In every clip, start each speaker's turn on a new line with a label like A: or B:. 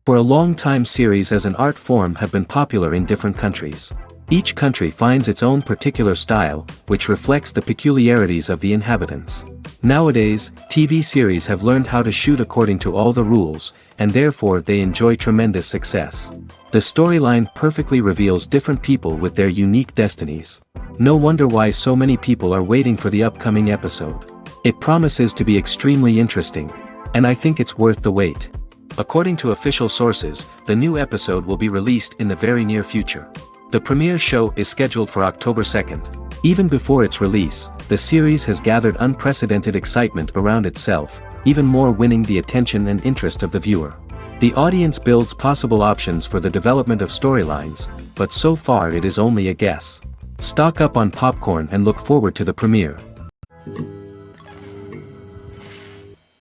A: For a long time, series as an art form have been popular in different countries. Each country finds its own particular style, which reflects the peculiarities of the inhabitants. Nowadays, TV series have learned how to shoot according to all the rules, and therefore they enjoy tremendous success. The storyline perfectly reveals different people with their unique destinies. No wonder why so many people are waiting for the upcoming episode. It promises to be extremely interesting, and I think it's worth the wait. According to official sources, the new episode will be released in the very near future. The premiere show is scheduled for October 2nd. Even before its release, the series has gathered unprecedented excitement around itself, even more winning the attention and interest of the viewer. The audience builds possible options for the development of storylines, but so far it is only a guess. Stock up on popcorn and look forward to the premiere.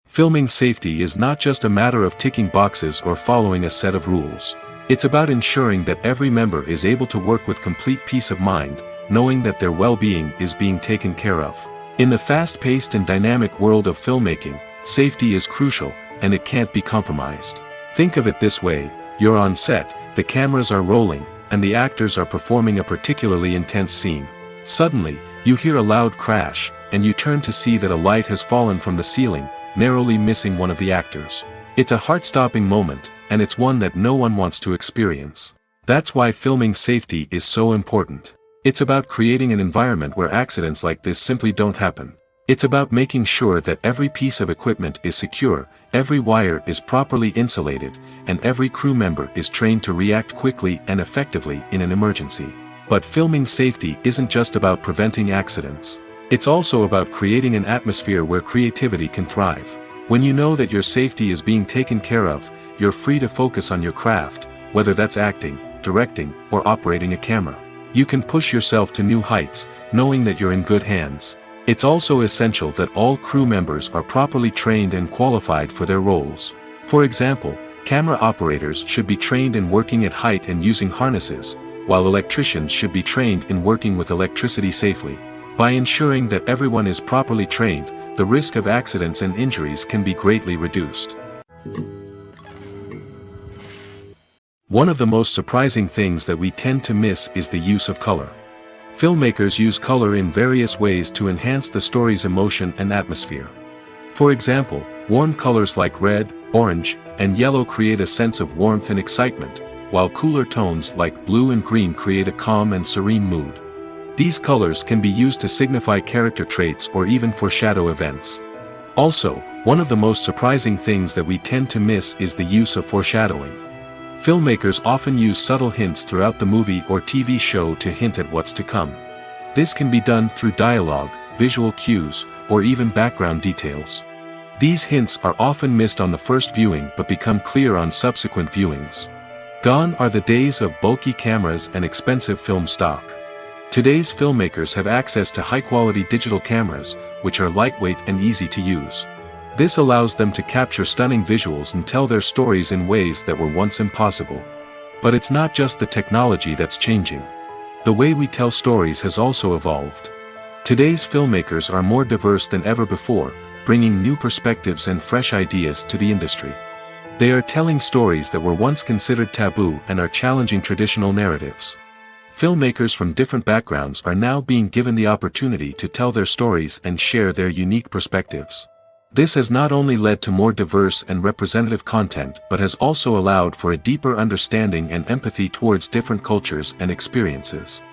B: Filming safety is not just a matter of ticking boxes or following a set of rules. It's about ensuring that every member is able to work with complete peace of mind, knowing that their well-being is being taken care of. In the fast-paced and dynamic world of filmmaking, safety is crucial, and it can't be compromised. Think of it this way: you're on set, the cameras are rolling, and the actors are performing a particularly intense scene. Suddenly, you hear a loud crash, and you turn to see that a light has fallen from the ceiling, narrowly missing one of the actors. It's a heart-stopping moment, and it's one that no one wants to experience. That's why filming safety is so important. It's about creating an environment where accidents like this simply don't happen. It's about making sure that every piece of equipment is secure, every wire is properly insulated, and every crew member is trained to react quickly and effectively in an emergency. But filming safety isn't just about preventing accidents. It's also about creating an atmosphere where creativity can thrive. When you know that your safety is being taken care of, you're free to focus on your craft, whether that's acting, directing, or operating a camera. You can push yourself to new heights, knowing that you're in good hands. It's also essential that all crew members are properly trained and qualified for their roles. For example, camera operators should be trained in working at height and using harnesses, while electricians should be trained in working with electricity safely. By ensuring that everyone is properly trained, the risk of accidents and injuries can be greatly reduced. One of the most surprising things that we tend to miss is the use of color. Filmmakers use color in various ways to enhance the story's emotion and atmosphere. For example, warm colors like red, orange, and yellow create a sense of warmth and excitement, while cooler tones like blue and green create a calm and serene mood. These colors can be used to signify character traits or even foreshadow events. Also, one of the most surprising things that we tend to miss is the use of foreshadowing. Filmmakers often use subtle hints throughout the movie or TV show to hint at what's to come. This can be done through dialogue, visual cues, or even background details. These hints are often missed on the first viewing but become clear on subsequent viewings. Gone are the days of bulky cameras and expensive film stock. Today's filmmakers have access to high-quality digital cameras, which are lightweight and easy to use. This allows them to capture stunning visuals and tell their stories in ways that were once impossible. But it's not just the technology that's changing. The way we tell stories has also evolved. Today's filmmakers are more diverse than ever before, bringing new perspectives and fresh ideas to the industry. They are telling stories that were once considered taboo and are challenging traditional narratives. Filmmakers from different backgrounds are now being given the opportunity to tell their stories and share their unique perspectives. This has not only led to more diverse and representative content but has also allowed for a deeper understanding and empathy towards different cultures and experiences.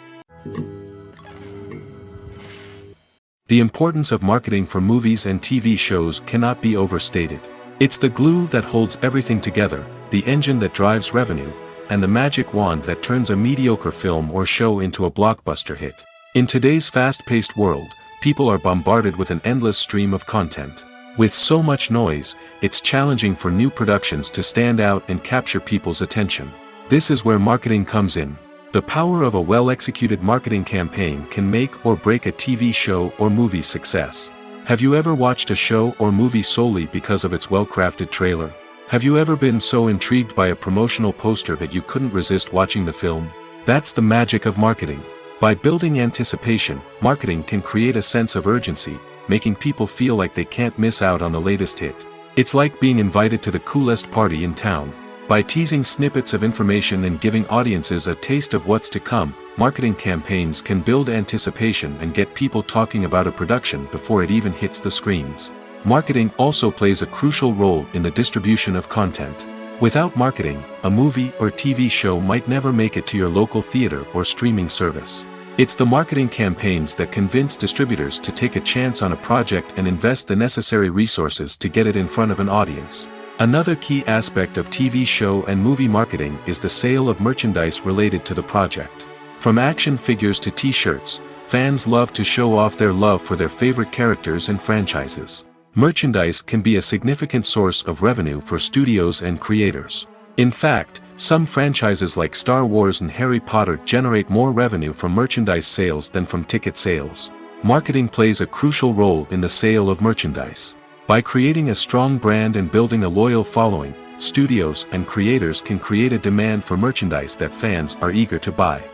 B: The importance of marketing for movies and TV shows cannot be overstated. It's the glue that holds everything together, the engine that drives revenue, and the magic wand that turns a mediocre film or show into a blockbuster hit. In today's fast-paced world, people are bombarded with an endless stream of content. With so much noise, it's challenging for new productions to stand out and capture people's attention. This is where marketing comes in. The power of a well-executed marketing campaign can make or break a TV show or movie's success. Have you ever watched a show or movie solely because of its well-crafted trailer? Have you ever been so intrigued by a promotional poster that you couldn't resist watching the film? That's the magic of marketing. By building anticipation, marketing can create a sense of urgency, making people feel like they can't miss out on the latest hit. It's like being invited to the coolest party in town. By teasing snippets of information and giving audiences a taste of what's to come, marketing campaigns can build anticipation and get people talking about a production before it even hits the screens. Marketing also plays a crucial role in the distribution of content. Without marketing, a movie or TV show might never make it to your local theater or streaming service. It's the marketing campaigns that convince distributors to take a chance on a project and invest the necessary resources to get it in front of an audience. Another key aspect of TV show and movie marketing is the sale of merchandise related to the project. From action figures to t-shirts, fans love to show off their love for their favorite characters and franchises. Merchandise can be a significant source of revenue for studios and creators. In fact, some franchises like Star Wars and Harry Potter generate more revenue from merchandise sales than from ticket sales. Marketing plays a crucial role in the sale of merchandise. By creating a strong brand and building a loyal following, studios and creators can create a demand for merchandise that fans are eager to buy.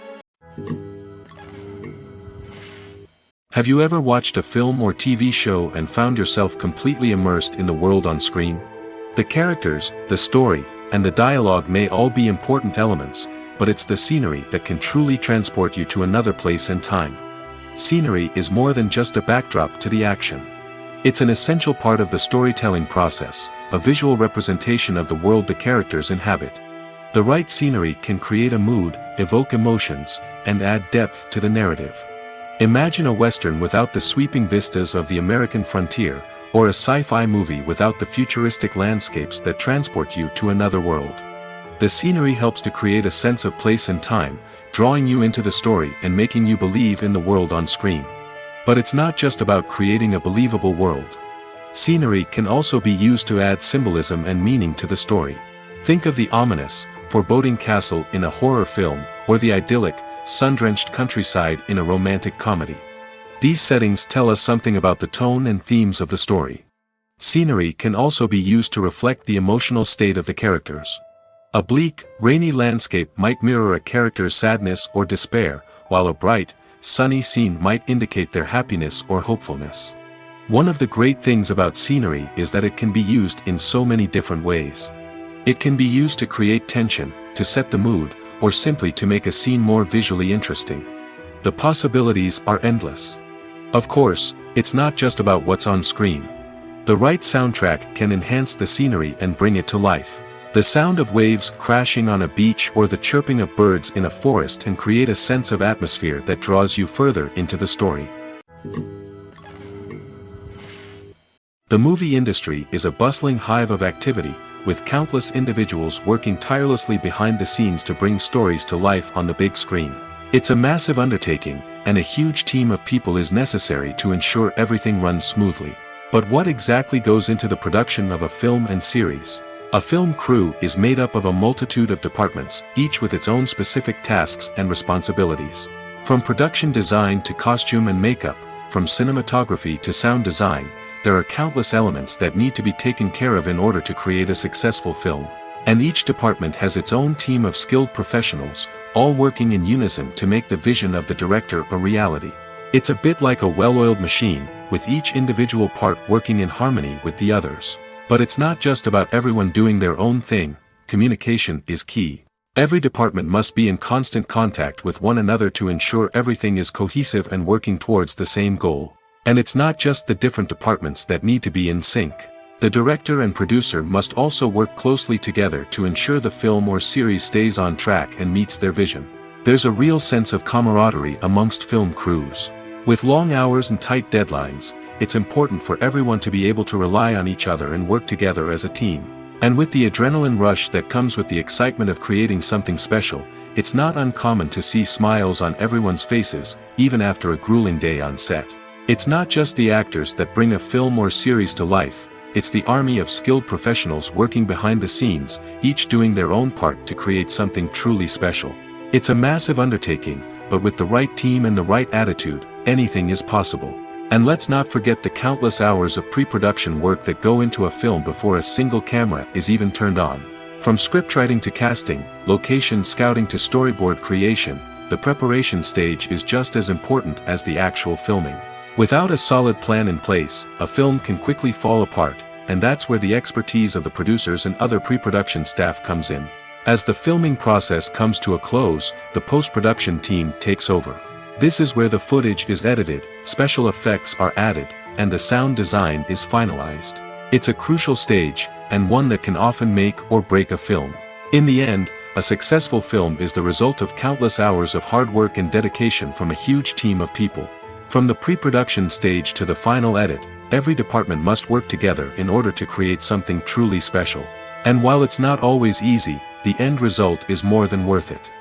B: Have you ever watched a film or TV show and found yourself completely immersed in the world on screen? The characters, the story, and the dialogue may all be important elements, but it's the scenery that can truly transport you to another place and time. Scenery is more than just a backdrop to the action. It's an essential part of the storytelling process, a visual representation of the world the characters inhabit. The right scenery can create a mood, evoke emotions, and add depth to the narrative. Imagine a Western without the sweeping vistas of the American frontier, or a sci-fi movie without the futuristic landscapes that transport you to another world. The scenery helps to create a sense of place and time, drawing you into the story and making you believe in the world on screen. But it's not just about creating a believable world. Scenery can also be used to add symbolism and meaning to the story. Think of the ominous, foreboding castle in a horror film, or the idyllic, sun-drenched countryside in a romantic comedy. These settings tell us something about the tone and themes of the story. Scenery can also be used to reflect the emotional state of the characters. A bleak, rainy landscape might mirror a character's sadness or despair, while a bright, sunny scene might indicate their happiness or hopefulness. One of the great things about scenery is that it can be used in so many different ways. It can be used to create tension, to set the mood, or simply to make a scene more visually interesting. The possibilities are endless. Of course, it's not just about what's on screen. The right soundtrack can enhance the scenery and bring it to life. The sound of waves crashing on a beach or the chirping of birds in a forest can create a sense of atmosphere that draws you further into the story. The movie industry is a bustling hive of activity, with countless individuals working tirelessly behind the scenes to bring stories to life on the big screen. It's a massive undertaking, and a huge team of people is necessary to ensure everything runs smoothly. But what exactly goes into the production of a film and series? A film crew is made up of a multitude of departments, each with its own specific tasks and responsibilities. From production design to costume and makeup, from cinematography to sound design, there are countless elements that need to be taken care of in order to create a successful film. And each department has its own team of skilled professionals, all working in unison to make the vision of the director a reality. It's a bit like a well-oiled machine, with each individual part working in harmony with the others. But it's not just about everyone doing their own thing. Communication is key. Every department must be in constant contact with one another to ensure everything is cohesive and working towards the same goal. And it's not just the different departments that need to be in sync. The director and producer must also work closely together to ensure the film or series stays on track and meets their vision. There's a real sense of camaraderie amongst film crews. With long hours and tight deadlines, it's important for everyone to be able to rely on each other and work together as a team. And with the adrenaline rush that comes with the excitement of creating something special, it's not uncommon to see smiles on everyone's faces, even after a grueling day on set. It's not just the actors that bring a film or series to life, it's the army of skilled professionals working behind the scenes, each doing their own part to create something truly special. It's a massive undertaking, but with the right team and the right attitude, anything is possible. And let's not forget the countless hours of pre-production work that go into a film before a single camera is even turned on. From scriptwriting to casting, location scouting to storyboard creation, the preparation stage is just as important as the actual filming. Without a solid plan in place, a film can quickly fall apart, and that's where the expertise of the producers and other pre-production staff comes in. As the filming process comes to a close, the post-production team takes over. This is where the footage is edited, special effects are added, and the sound design is finalized. It's a crucial stage, and one that can often make or break a film. In the end, a successful film is the result of countless hours of hard work and dedication from a huge team of people. From the pre-production stage to the final edit, every department must work together in order to create something truly special. And while it's not always easy, the end result is more than worth it.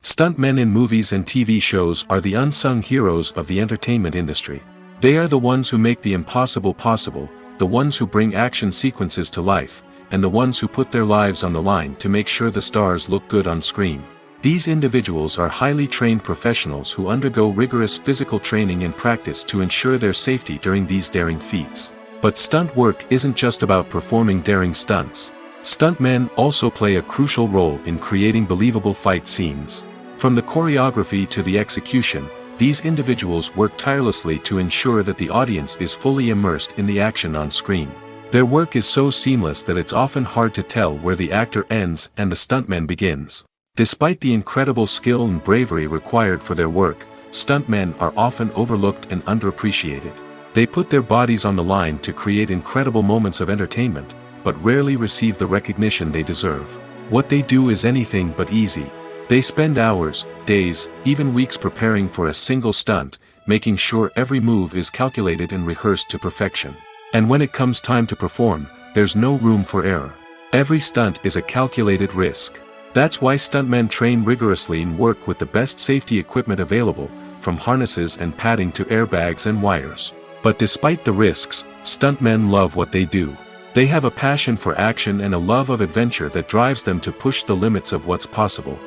B: Stuntmen in movies and TV shows are the unsung heroes of the entertainment industry. They are the ones who make the impossible possible, the ones who bring action sequences to life, and the ones who put their lives on the line to make sure the stars look good on screen. These individuals are highly trained professionals who undergo rigorous physical training and practice to ensure their safety during these daring feats. But stunt work isn't just about performing daring stunts. Stuntmen also play a crucial role in creating believable fight scenes. From the choreography to the execution, these individuals work tirelessly to ensure that the audience is fully immersed in the action on screen. Their work is so seamless that it's often hard to tell where the actor ends and the stuntman begins. Despite the incredible skill and bravery required for their work, stuntmen are often overlooked and underappreciated. They put their bodies on the line to create incredible moments of entertainment, but rarely receive the recognition they deserve. What they do is anything but easy. They spend hours, days, even weeks preparing for a single stunt, making sure every move is calculated and rehearsed to perfection. And when it comes time to perform, there's no room for error. Every stunt is a calculated risk. That's why stuntmen train rigorously and work with the best safety equipment available, from harnesses and padding to airbags and wires. But despite the risks, stuntmen love what they do. They have a passion for action and a love of adventure that drives them to push the limits of what's possible.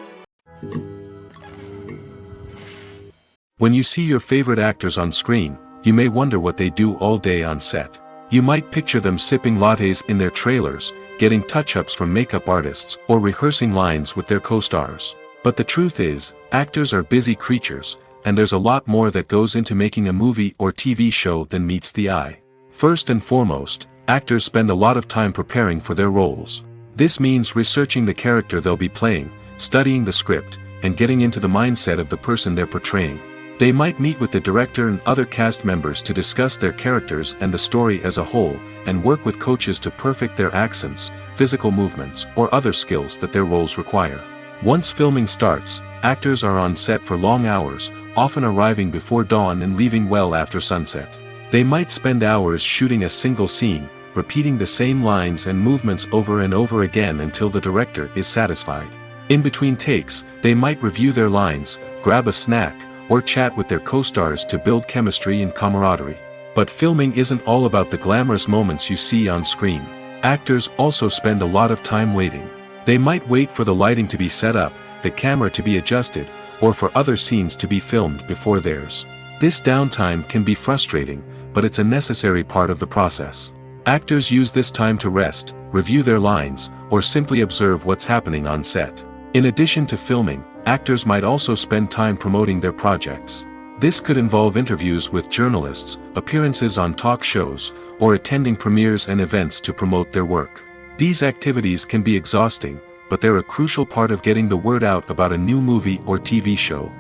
B: When you see your favorite actors on screen, you may wonder what they do all day on set. You might picture them sipping lattes in their trailers, getting touch-ups from makeup artists, or rehearsing lines with their co-stars. But the truth is, actors are busy creatures, and there's a lot more that goes into making a movie or TV show than meets the eye. First and foremost, actors spend a lot of time preparing for their roles. This means researching the character they'll be playing, studying the script, and getting into the mindset of the person they're portraying. They might meet with the director and other cast members to discuss their characters and the story as a whole, and work with coaches to perfect their accents, physical movements, or other skills that their roles require. Once filming starts, actors are on set for long hours, often arriving before dawn and leaving well after sunset. They might spend hours shooting a single scene, repeating the same lines and movements over and over again until the director is satisfied. In between takes, they might review their lines, grab a snack, or chat with their co-stars to build chemistry and camaraderie. But filming isn't all about the glamorous moments you see on screen. Actors also spend a lot of time waiting. They might wait for the lighting to be set up, the camera to be adjusted, or for other scenes to be filmed before theirs. This downtime can be frustrating, but it's a necessary part of the process. Actors use this time to rest, review their lines, or simply observe what's happening on set. In addition to filming, actors might also spend time promoting their projects. This could involve interviews with journalists, appearances on talk shows, or attending premieres and events to promote their work. These activities can be exhausting, but they're a crucial part of getting the word out about a new movie or TV show.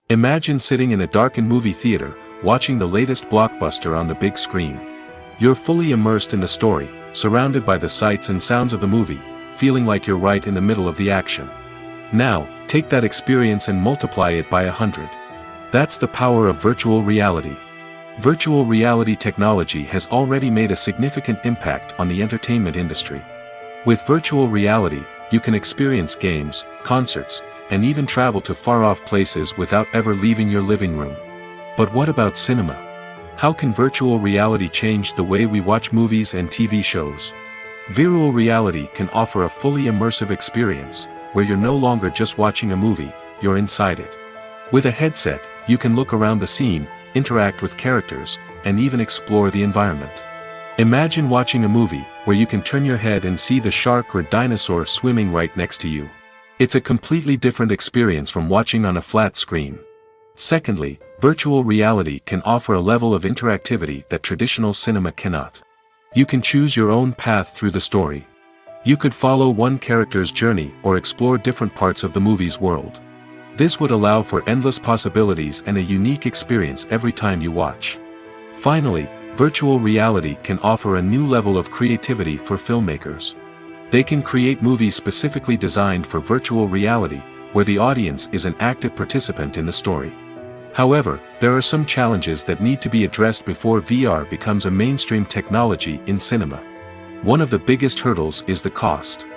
B: Imagine sitting in a darkened movie theater, watching the latest blockbuster on the big screen. You're fully immersed in the story, surrounded by the sights and sounds of the movie, feeling like you're right in the middle of the action. Now, take that experience and multiply it by 100. That's the power of virtual reality. Virtual reality technology has already made a significant impact on the entertainment industry. With virtual reality, you can experience games, concerts, and even travel to far-off places without ever leaving your living room. But what about cinema? How can virtual reality change the way we watch movies and TV shows? Virtual reality can offer a fully immersive experience, where you're no longer just watching a movie, you're inside it. With a headset, you can look around the scene, interact with characters, and even explore the environment. Imagine watching a movie, where you can turn your head and see the shark or dinosaur swimming right next to you. It's a completely different experience from watching on a flat screen. Secondly, virtual reality can offer a level of interactivity that traditional cinema cannot. You can choose your own path through the story. You could follow one character's journey or explore different parts of the movie's world. This would allow for endless possibilities and a unique experience every time you watch. Finally, virtual reality can offer a new level of creativity for filmmakers. They can create movies specifically designed for virtual reality, where the audience is an active participant in the story. However, there are some challenges that need to be addressed before VR becomes a mainstream technology in cinema. One of the biggest hurdles is the cost.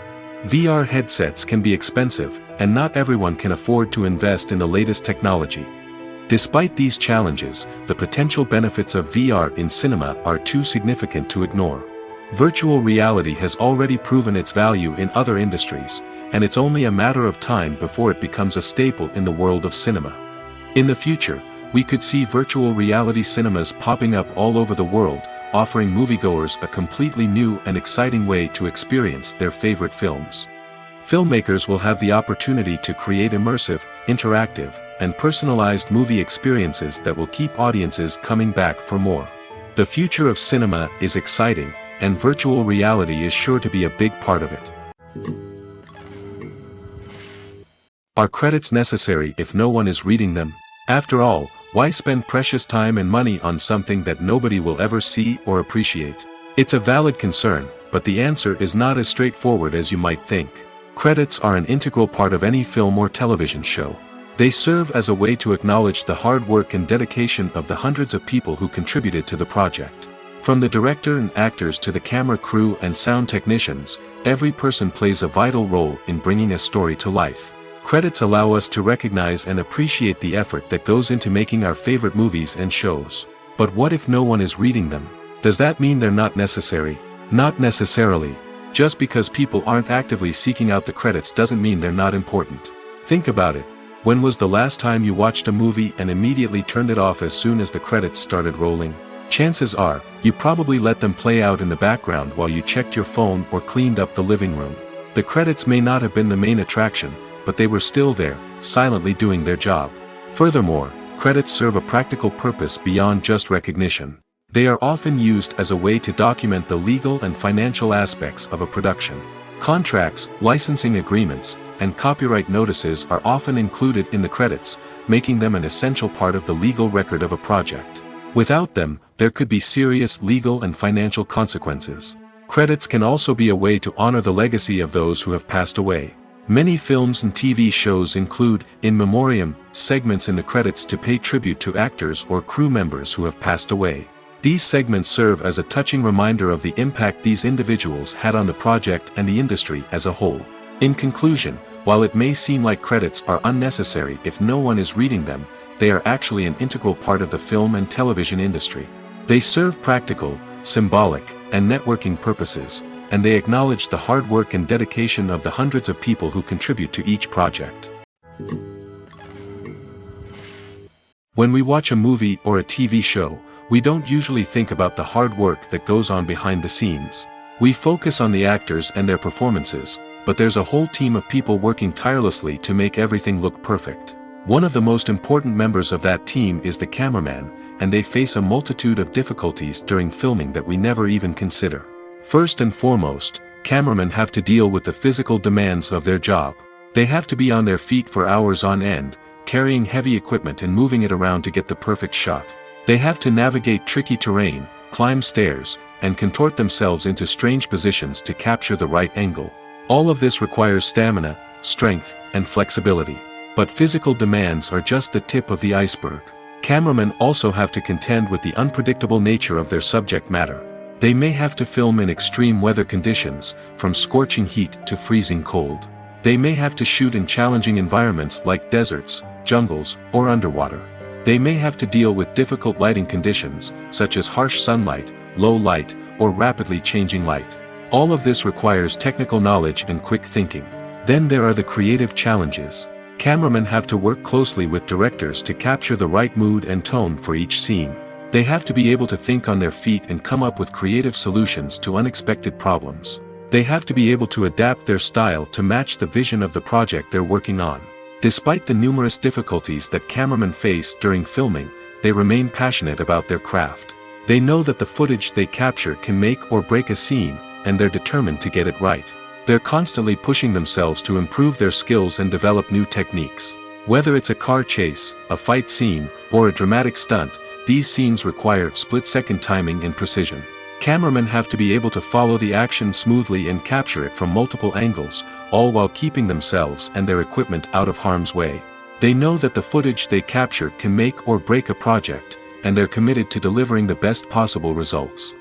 B: VR headsets can be expensive, and not everyone can afford to invest in the latest technology. Despite these challenges, the potential benefits of VR in cinema are too significant to ignore. Virtual reality has already proven its value in other industries, and it's only a matter of time before it becomes a staple in the world of cinema. In the future, we could see virtual reality cinemas popping up all over the world, offering moviegoers a completely new and exciting way to experience their favorite films. Filmmakers will have the opportunity to create immersive, interactive, and personalized movie experiences that will keep audiences coming back for more. The future of cinema is exciting, and virtual reality is sure to be a big part of it. Are credits necessary if no one is reading them? After all, why spend precious time and money on something that nobody will ever see or appreciate? It's a valid concern, but the answer is not as straightforward as you might think. Credits are an integral part of any film or television show. They serve as a way to acknowledge the hard work and dedication of the hundreds of people who contributed to the project. From the director and actors to the camera crew and sound technicians, every person plays a vital role in bringing a story to life. Credits allow us to recognize and appreciate the effort that goes into making our favorite movies and shows. But what if no one is reading them? Does that mean they're not necessary? Not necessarily. Just because people aren't actively seeking out the credits doesn't mean they're not important. Think about it. When was the last time you watched a movie and immediately turned it off as soon as the credits started rolling? Chances are, you probably let them play out in the background while you checked your phone or cleaned up the living room. The credits may not have been the main attraction, but they were still there, silently doing their job. Furthermore, credits serve a practical purpose beyond just recognition. They are often used as a way to document the legal and financial aspects of a production. Contracts, licensing agreements, and copyright notices are often included in the credits, making them an essential part of the legal record of a project. Without them, there could be serious legal and financial consequences. Credits can also be a way to honor the legacy of those who have passed away. Many films and TV shows include, in memoriam, segments in the credits to pay tribute to actors or crew members who have passed away. These segments serve as a touching reminder of the impact these individuals had on the project and the industry as a whole. In conclusion, while it may seem like credits are unnecessary if no one is reading them, they are actually an integral part of the film and television industry. They serve practical, symbolic, and networking purposes, and they acknowledge the hard work and dedication of the hundreds of people who contribute to each project. When we watch a movie or a TV show, we don't usually think about the hard work that goes on behind the scenes. We focus on the actors and their performances, but there's a whole team of people working tirelessly to make everything look perfect. One of the most important members of that team is the cameraman, and they face a multitude of difficulties during filming that we never even consider. First and foremost, cameramen have to deal with the physical demands of their job. They have to be on their feet for hours on end, carrying heavy equipment and moving it around to get the perfect shot. They have to navigate tricky terrain, climb stairs, and contort themselves into strange positions to capture the right angle. All of this requires stamina, strength, and flexibility. But physical demands are just the tip of the iceberg. Cameramen also have to contend with the unpredictable nature of their subject matter. They may have to film in extreme weather conditions, from scorching heat to freezing cold. They may have to shoot in challenging environments like deserts, jungles, or underwater. They may have to deal with difficult lighting conditions, such as harsh sunlight, low light, or rapidly changing light. All of this requires technical knowledge and quick thinking. Then there are the creative challenges. Cameramen have to work closely with directors to capture the right mood and tone for each scene. They have to be able to think on their feet and come up with creative solutions to unexpected problems. They have to be able to adapt their style to match the vision of the project they're working on. Despite the numerous difficulties that cameramen face during filming, they remain passionate about their craft. They know that the footage they capture can make or break a scene, and they're determined to get it right. They're constantly pushing themselves to improve their skills and develop new techniques. Whether it's a car chase, a fight scene, or a dramatic stunt, these scenes require split-second timing and precision. Cameramen have to be able to follow the action smoothly and capture it from multiple angles, all while keeping themselves and their equipment out of harm's way. They know that the footage they capture can make or break a project, and they're committed to delivering the best possible results.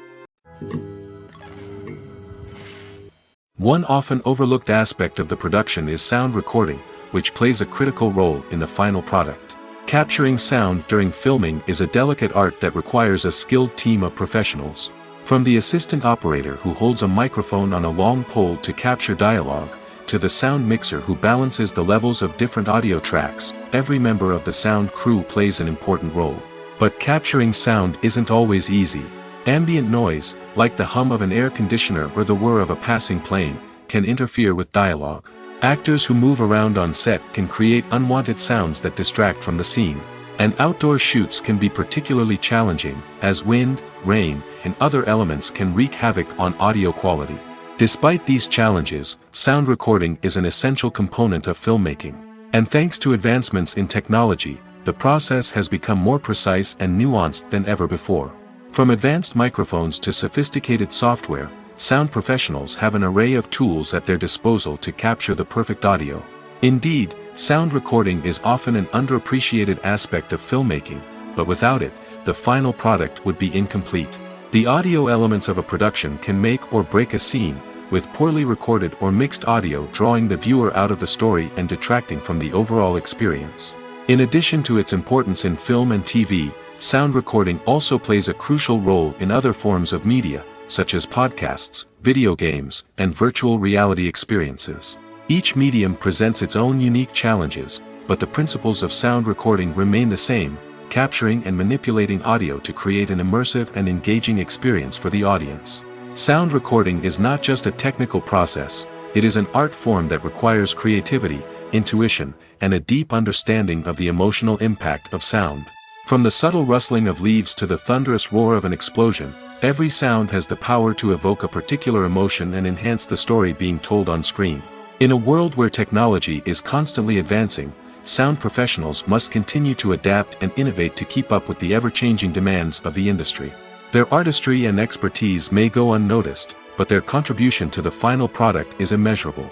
B: One often overlooked aspect of the production is sound recording, which plays a critical role in the final product. Capturing sound during filming is a delicate art that requires a skilled team of professionals. From the assistant operator who holds a microphone on a long pole to capture dialogue, to the sound mixer who balances the levels of different audio tracks, every member of the sound crew plays an important role. But capturing sound isn't always easy. Ambient noise, like the hum of an air conditioner or the whir of a passing plane, can interfere with dialogue. Actors who move around on set can create unwanted sounds that distract from the scene. And outdoor shoots can be particularly challenging, as wind, rain, and other elements can wreak havoc on audio quality. Despite these challenges, sound recording is an essential component of filmmaking. And thanks to advancements in technology, the process has become more precise and nuanced than ever before. From advanced microphones to sophisticated software, sound professionals have an array of tools at their disposal to capture the perfect audio. Indeed, sound recording is often an underappreciated aspect of filmmaking, but without it, the final product would be incomplete. The audio elements of a production can make or break a scene, with poorly recorded or mixed audio drawing the viewer out of the story and detracting from the overall experience. In addition to its importance in film and TV, sound recording also plays a crucial role in other forms of media, such as podcasts, video games, and virtual reality experiences. Each medium presents its own unique challenges, but the principles of sound recording remain the same, capturing and manipulating audio to create an immersive and engaging experience for the audience. Sound recording is not just a technical process, it is an art form that requires creativity, intuition, and a deep understanding of the emotional impact of sound. From the subtle rustling of leaves to the thunderous roar of an explosion, every sound has the power to evoke a particular emotion and enhance the story being told on screen. In a world where technology is constantly advancing, sound professionals must continue to adapt and innovate to keep up with the ever-changing demands of the industry. Their artistry and expertise may go unnoticed, but their contribution to the final product is immeasurable.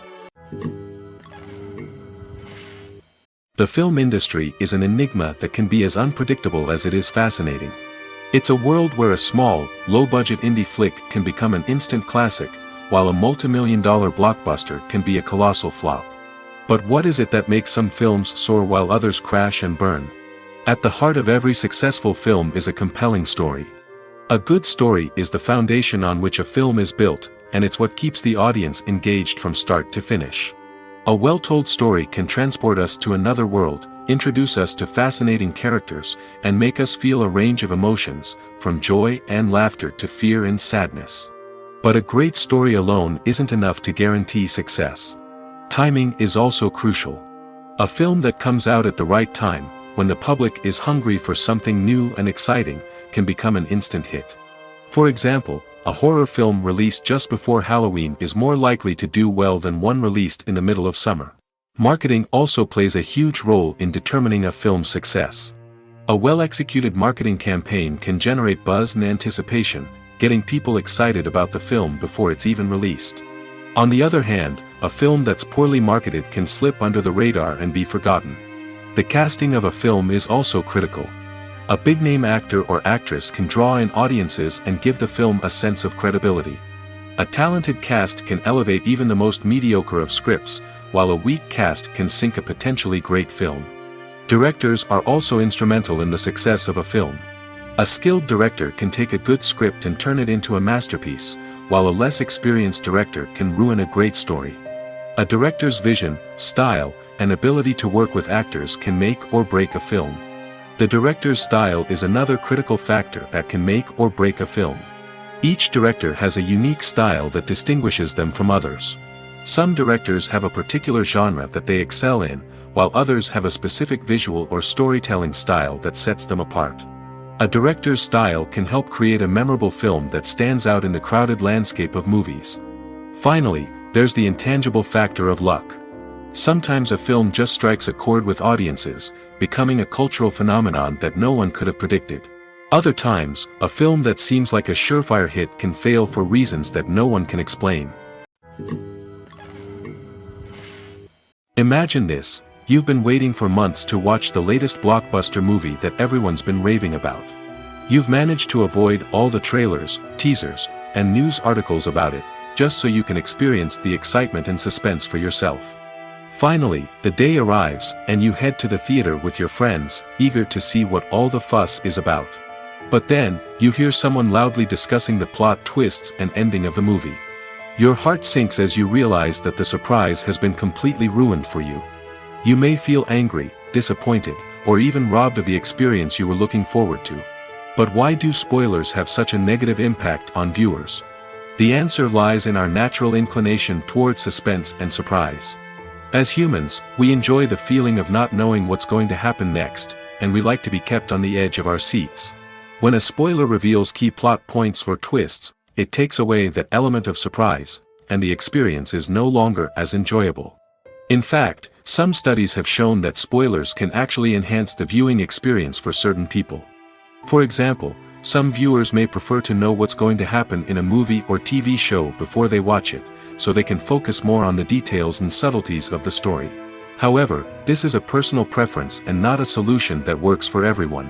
B: The film industry is an enigma that can be as unpredictable as it is fascinating. It's a world where a small, low-budget indie flick can become an instant classic, while a multi-million-dollar blockbuster can be a colossal flop. But what is it that makes some films soar while others crash and burn? At the heart of every successful film is a compelling story. A good story is the foundation on which a film is built, and it's what keeps the audience engaged from start to finish. A well-told story can transport us to another world, introduce us to fascinating characters, and make us feel a range of emotions, from joy and laughter to fear and sadness. But a great story alone isn't enough to guarantee success. Timing is also crucial. A film that comes out at the right time, when the public is hungry for something new and exciting, can become an instant hit. For example, a horror film released just before Halloween is more likely to do well than one released in the middle of summer. Marketing also plays a huge role in determining a film's success. A well-executed marketing campaign can generate buzz and anticipation, getting people excited about the film before it's even released. On the other hand, a film that's poorly marketed can slip under the radar and be forgotten. The casting of a film is also critical. A big-name actor or actress can draw in audiences and give the film a sense of credibility. A talented cast can elevate even the most mediocre of scripts, while a weak cast can sink a potentially great film. Directors are also instrumental in the success of a film. A skilled director can take a good script and turn it into a masterpiece, while a less experienced director can ruin a great story. A director's vision, style, and ability to work with actors can make or break a film. The director's style is another critical factor that can make or break a film. Each director has a unique style that distinguishes them from others. Some directors have a particular genre that they excel in, while others have a specific visual or storytelling style that sets them apart. A director's style can help create a memorable film that stands out in the crowded landscape of movies. Finally, there's the intangible factor of luck. Sometimes a film just strikes a chord with audiences, becoming a cultural phenomenon that no one could have predicted. Other times, a film that seems like a surefire hit can fail for reasons that no one can explain. Imagine this: you've been waiting for months to watch the latest blockbuster movie that everyone's been raving about. You've managed to avoid all the trailers, teasers, and news articles about it, just so you can experience the excitement and suspense for yourself. Finally, the day arrives, and you head to the theater with your friends, eager to see what all the fuss is about. But then, you hear someone loudly discussing the plot twists and ending of the movie. Your heart sinks as you realize that the surprise has been completely ruined for you. You may feel angry, disappointed, or even robbed of the experience you were looking forward to. But why do spoilers have such a negative impact on viewers? The answer lies in our natural inclination toward suspense and surprise. As humans, we enjoy the feeling of not knowing what's going to happen next, and we like to be kept on the edge of our seats. When a spoiler reveals key plot points or twists, it takes away that element of surprise, and the experience is no longer as enjoyable. In fact, some studies have shown that spoilers can actually enhance the viewing experience for certain people. For example, some viewers may prefer to know what's going to happen in a movie or TV show before they watch it, so they can focus more on the details and subtleties of the story. However, this is a personal preference and not a solution that works for everyone.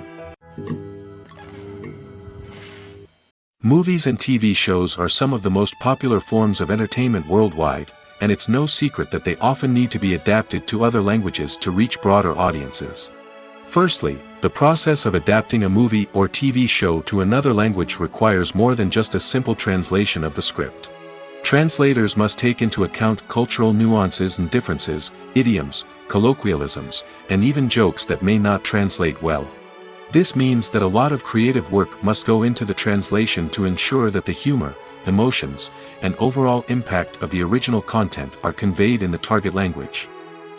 B: Movies and TV shows are some of the most popular forms of entertainment worldwide, and it's no secret that they often need to be adapted to other languages to reach broader audiences. Firstly, the process of adapting a movie or TV show to another language requires more than just a simple translation of the script. Translators must take into account cultural nuances and differences, idioms, colloquialisms, and even jokes that may not translate well. This means that a lot of creative work must go into the translation to ensure that the humor, emotions, and overall impact of the original content are conveyed in the target language.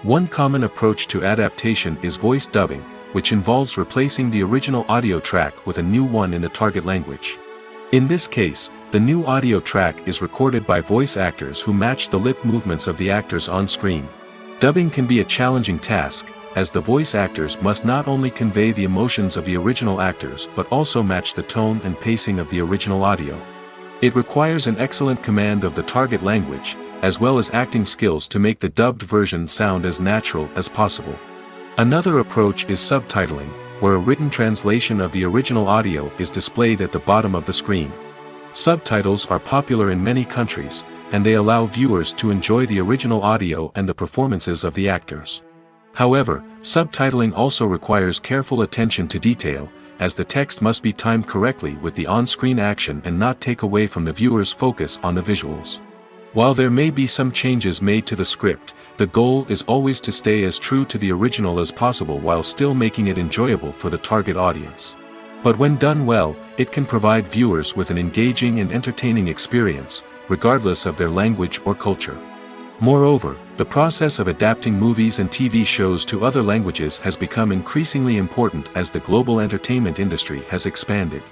B: One common approach to adaptation is voice dubbing, which involves replacing the original audio track with a new one in the target language. In this case, the new audio track is recorded by voice actors who match the lip movements of the actors on screen. Dubbing can be a challenging task, as the voice actors must not only convey the emotions of the original actors but also match the tone and pacing of the original audio. It requires an excellent command of the target language, as well as acting skills to make the dubbed version sound as natural as possible. Another approach is subtitling, where a written translation of the original audio is displayed at the bottom of the screen. Subtitles are popular in many countries, and they allow viewers to enjoy the original audio and the performances of the actors. However, subtitling also requires careful attention to detail, as the text must be timed correctly with the on-screen action and not take away from the viewer's focus on the visuals. While there may be some changes made to the script, the goal is always to stay as true to the original as possible while still making it enjoyable for the target audience. But when done well, it can provide viewers with an engaging and entertaining experience, regardless of their language or culture. Moreover, the process of adapting movies and TV shows to other languages has become increasingly important as the global entertainment industry has expanded.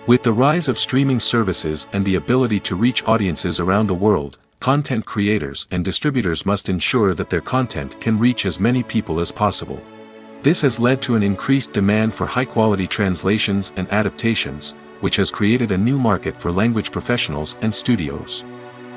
B: With the rise of streaming services and the ability to reach audiences around the world, content creators and distributors must ensure that their content can reach as many people as possible. This has led to an increased demand for high-quality translations and adaptations, which has created a new market for language professionals and studios.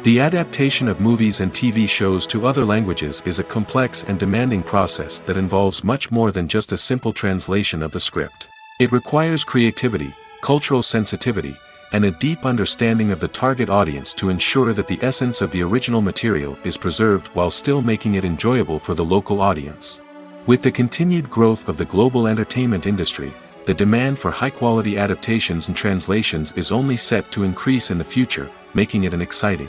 B: The adaptation of movies and TV shows to other languages is a complex and demanding process that involves much more than just a simple translation of the script. It requires creativity, cultural sensitivity, and a deep understanding of the target audience to ensure that the essence of the original material is preserved while still making it enjoyable for the local audience. With the continued growth of the global entertainment industry, the demand for high-quality adaptations and translations is only set to increase in the future, making it an exciting.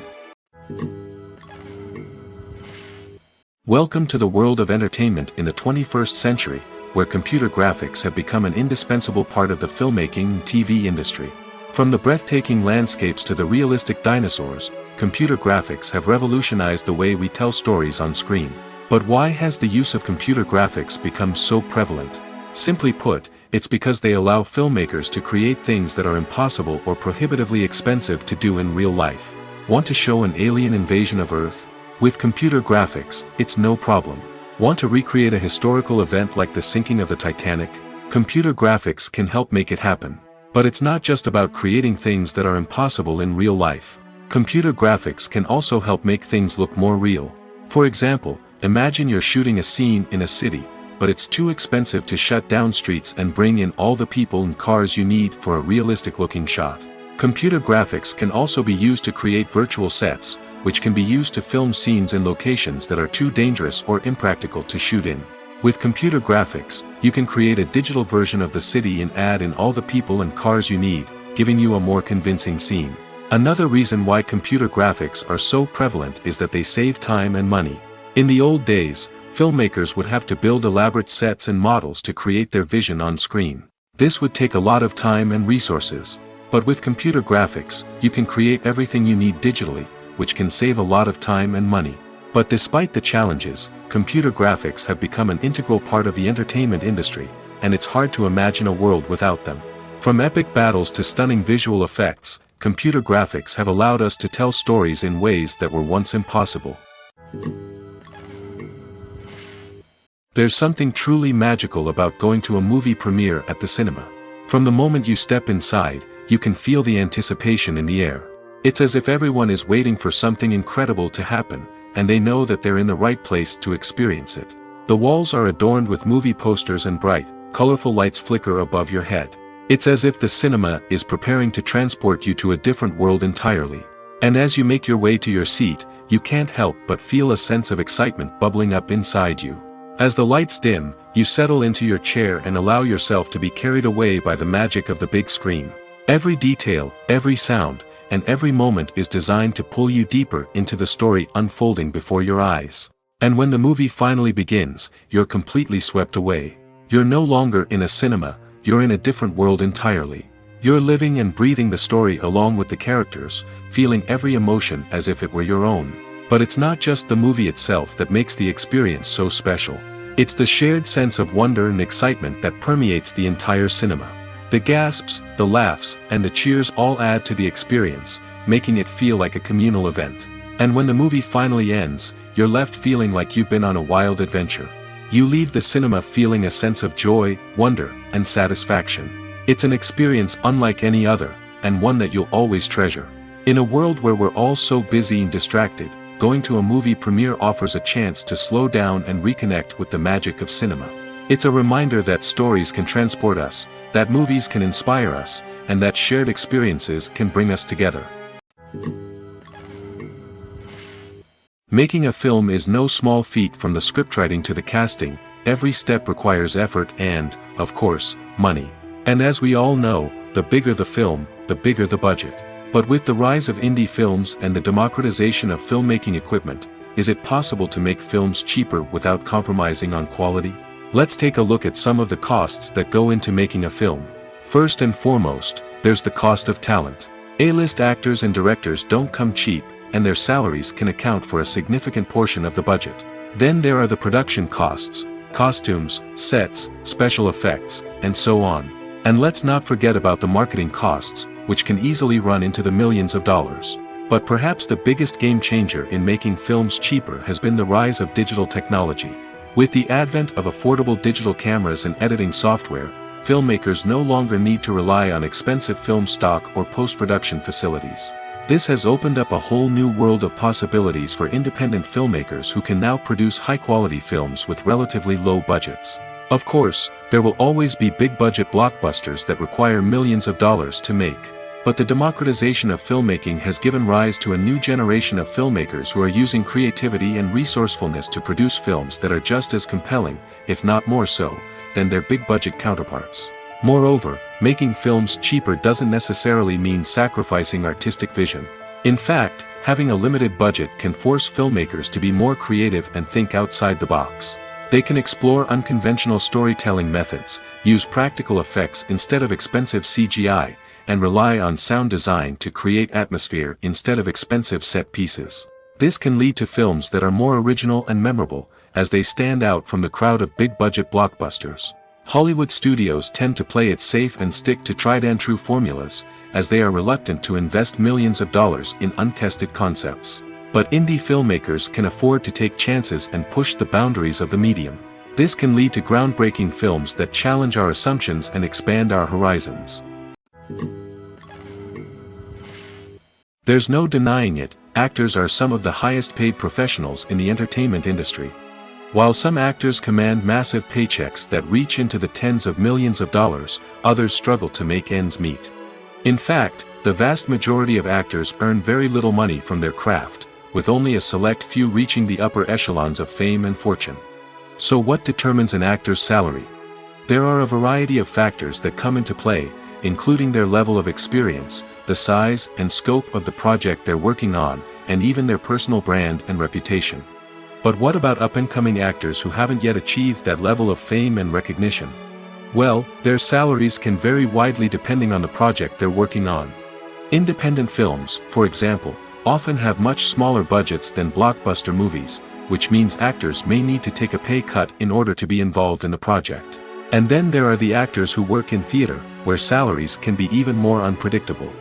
B: Welcome to the world of entertainment in the 21st century, where computer graphics have become an indispensable part of the filmmaking and TV industry. From the breathtaking landscapes to the realistic dinosaurs, computer graphics have revolutionized the way we tell stories on screen. But why has the use of computer graphics become so prevalent? Simply put, it's because they allow filmmakers to create things that are impossible or prohibitively expensive to do in real life. Want to show an alien invasion of Earth? With computer graphics, it's no problem. Want to recreate a historical event like the sinking of the Titanic? Computer graphics can help make it happen. But it's not just about creating things that are impossible in real life. Computer graphics can also help make things look more real. For example, imagine you're shooting a scene in a city, but it's too expensive to shut down streets and bring in all the people and cars you need for a realistic-looking shot. Computer graphics can also be used to create virtual sets, which can be used to film scenes in locations that are too dangerous or impractical to shoot in. With computer graphics, you can create a digital version of the city and add in all the people and cars you need, giving you a more convincing scene. Another reason why computer graphics are so prevalent is that they save time and money. In the old days, filmmakers would have to build elaborate sets and models to create their vision on screen. This would take a lot of time and resources. But with computer graphics, you can create everything you need digitally, which can save a lot of time and money. But despite the challenges, computer graphics have become an integral part of the entertainment industry, and it's hard to imagine a world without them. From epic battles to stunning visual effects, computer graphics have allowed us to tell stories in ways that were once impossible. There's something truly magical about going to a movie premiere at the cinema. From the moment you step inside, you can feel the anticipation in the air. It's as if everyone is waiting for something incredible to happen, and they know that they're in the right place to experience it. The walls are adorned with movie posters and bright, colorful lights flicker above your head. It's as if the cinema is preparing to transport you to a different world entirely. And as you make your way to your seat, you can't help but feel a sense of excitement bubbling up inside you. As the lights dim, you settle into your chair and allow yourself to be carried away by the magic of the big screen. Every detail, every sound, and every moment is designed to pull you deeper into the story unfolding before your eyes. And when the movie finally begins, you're completely swept away. You're no longer in a cinema, you're in a different world entirely. You're living and breathing the story along with the characters, feeling every emotion as if it were your own. But it's not just the movie itself that makes the experience so special. It's the shared sense of wonder and excitement that permeates the entire cinema. The gasps, the laughs, and the cheers all add to the experience, making it feel like a communal event. And when the movie finally ends, you're left feeling like you've been on a wild adventure. You leave the cinema feeling a sense of joy, wonder, and satisfaction. It's an experience unlike any other, and one that you'll always treasure. In a world where we're all so busy and distracted, going to a movie premiere offers a chance to slow down and reconnect with the magic of cinema. It's a reminder that stories can transport us, that movies can inspire us, and that shared experiences can bring us together. Making a film is no small feat. From the scriptwriting to the casting, every step requires effort and, of course, money. And as we all know, the bigger the film, the bigger the budget. But with the rise of indie films and the democratization of filmmaking equipment, is it possible to make films cheaper without compromising on quality? Let's take a look at some of the costs that go into making a film. First and foremost, there's the cost of talent. A-list actors and directors don't come cheap, and their salaries can account for a significant portion of the budget. Then there are the production costs, costumes, sets, special effects, and so on. And let's not forget about the marketing costs, which can easily run into the millions of dollars. But perhaps the biggest game changer in making films cheaper has been the rise of digital technology. With the advent of affordable digital cameras and editing software, filmmakers no longer need to rely on expensive film stock or post-production facilities. This has opened up a whole new world of possibilities for independent filmmakers who can now produce high-quality films with relatively low budgets. Of course, there will always be big-budget blockbusters that require millions of dollars to make. But the democratization of filmmaking has given rise to a new generation of filmmakers who are using creativity and resourcefulness to produce films that are just as compelling, if not more so, than their big-budget counterparts. Moreover, making films cheaper doesn't necessarily mean sacrificing artistic vision. In fact, having a limited budget can force filmmakers to be more creative and think outside the box. They can explore unconventional storytelling methods, use practical effects instead of expensive CGI, and rely on sound design to create atmosphere instead of expensive set pieces. This can lead to films that are more original and memorable, as they stand out from the crowd of big-budget blockbusters. Hollywood studios tend to play it safe and stick to tried-and-true formulas, as they are reluctant to invest millions of dollars in untested concepts. But indie filmmakers can afford to take chances and push the boundaries of the medium. This can lead to groundbreaking films that challenge our assumptions and expand our horizons. There's no denying it, actors are some of the highest-paid professionals in the entertainment industry. While some actors command massive paychecks that reach into the tens of millions of dollars, others struggle to make ends meet. In fact, the vast majority of actors earn very little money from their craft, with only a select few reaching the upper echelons of fame and fortune. So what determines an actor's salary? There are a variety of factors that come into play, including their level of experience, the size and scope of the project they're working on, and even their personal brand and reputation. But what about up-and-coming actors who haven't yet achieved that level of fame and recognition? Well, their salaries can vary widely depending on the project they're working on. Independent films, for example, often have much smaller budgets than blockbuster movies, which means actors may need to take a pay cut in order to be involved in the project. And then there are the actors who work in theater, where salaries can be even more unpredictable.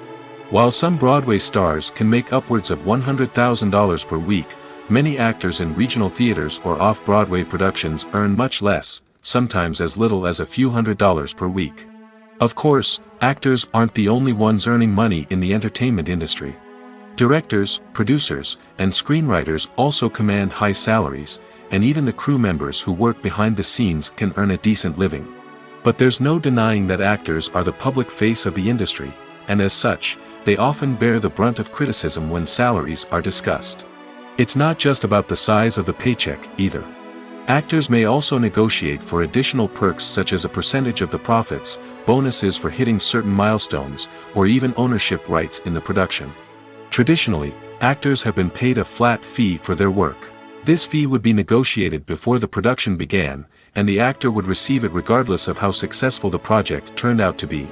B: While some Broadway stars can make upwards of $100,000 per week, many actors in regional theaters or off-Broadway productions earn much less, sometimes as little as a few $100s per week. Of course, actors aren't the only ones earning money in the entertainment industry. Directors, producers, and screenwriters also command high salaries, and even the crew members who work behind the scenes can earn a decent living. But there's no denying that actors are the public face of the industry, and as such, they often bear the brunt of criticism when salaries are discussed. It's not just about the size of the paycheck, either. Actors may also negotiate for additional perks such as a percentage of the profits, bonuses for hitting certain milestones, or even ownership rights in the production. Traditionally, actors have been paid a flat fee for their work. This fee would be negotiated before the production began, and the actor would receive it regardless of how successful the project turned out to be.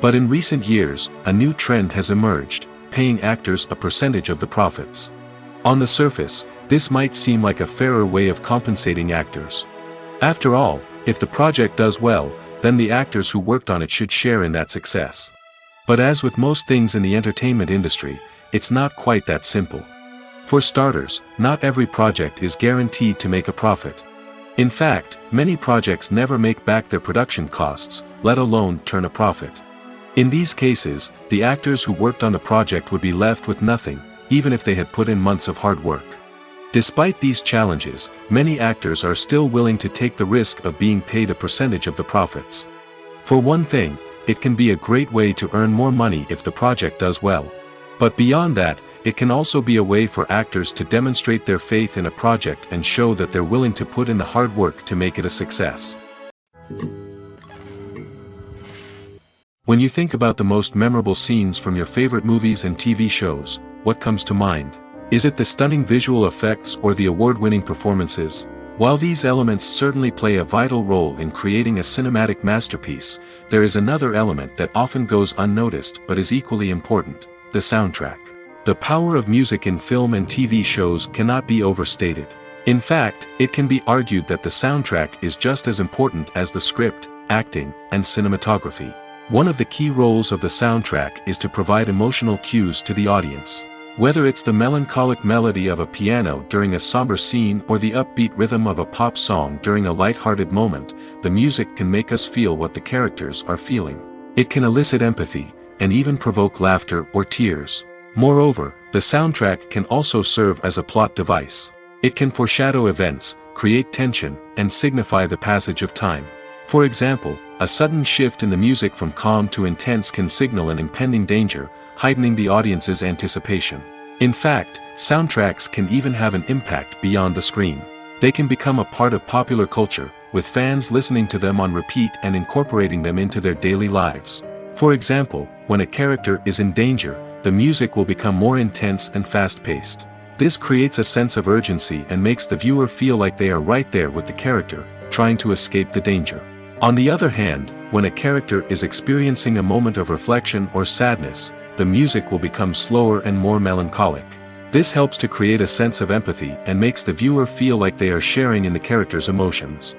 B: But in recent years, a new trend has emerged, paying actors a percentage of the profits. On the surface, this might seem like a fairer way of compensating actors. After all, if the project does well, then the actors who worked on it should share in that success. But as with most things in the entertainment industry, it's not quite that simple. For starters, not every project is guaranteed to make a profit. In fact, many projects never make back their production costs, let alone turn a profit. In these cases, the actors who worked on the project would be left with nothing, even if they had put in months of hard work. Despite these challenges, many actors are still willing to take the risk of being paid a percentage of the profits. For one thing, it can be a great way to earn more money if the project does well. But beyond that, it can also be a way for actors to demonstrate their faith in a project and show that they're willing to put in the hard work to make it a success. When you think about the most memorable scenes from your favorite movies and TV shows, what comes to mind? Is it the stunning visual effects or the award-winning performances? While these elements certainly play a vital role in creating a cinematic masterpiece, there is another element that often goes unnoticed but is equally important: the soundtrack. The power of music in film and TV shows cannot be overstated. In fact, it can be argued that the soundtrack is just as important as the script, acting, and cinematography. One of the key roles of the soundtrack is to provide emotional cues to the audience. Whether it's the melancholic melody of a piano during a somber scene or the upbeat rhythm of a pop song during a light-hearted moment, the music can make us feel what the characters are feeling. It can elicit empathy, and even provoke laughter or tears. Moreover, the soundtrack can also serve as a plot device. It can foreshadow events, create tension, and signify the passage of time. For example, a sudden shift in the music from calm to intense can signal an impending danger, heightening the audience's anticipation. In fact, soundtracks can even have an impact beyond the screen. They can become a part of popular culture, with fans listening to them on repeat and incorporating them into their daily lives. For example, when a character is in danger, the music will become more intense and fast-paced. This creates a sense of urgency and makes the viewer feel like they are right there with the character, trying to escape the danger. On the other hand, when a character is experiencing a moment of reflection or sadness, the music will become slower and more melancholic. This helps to create a sense of empathy and makes the viewer feel like they are sharing in the character's emotions.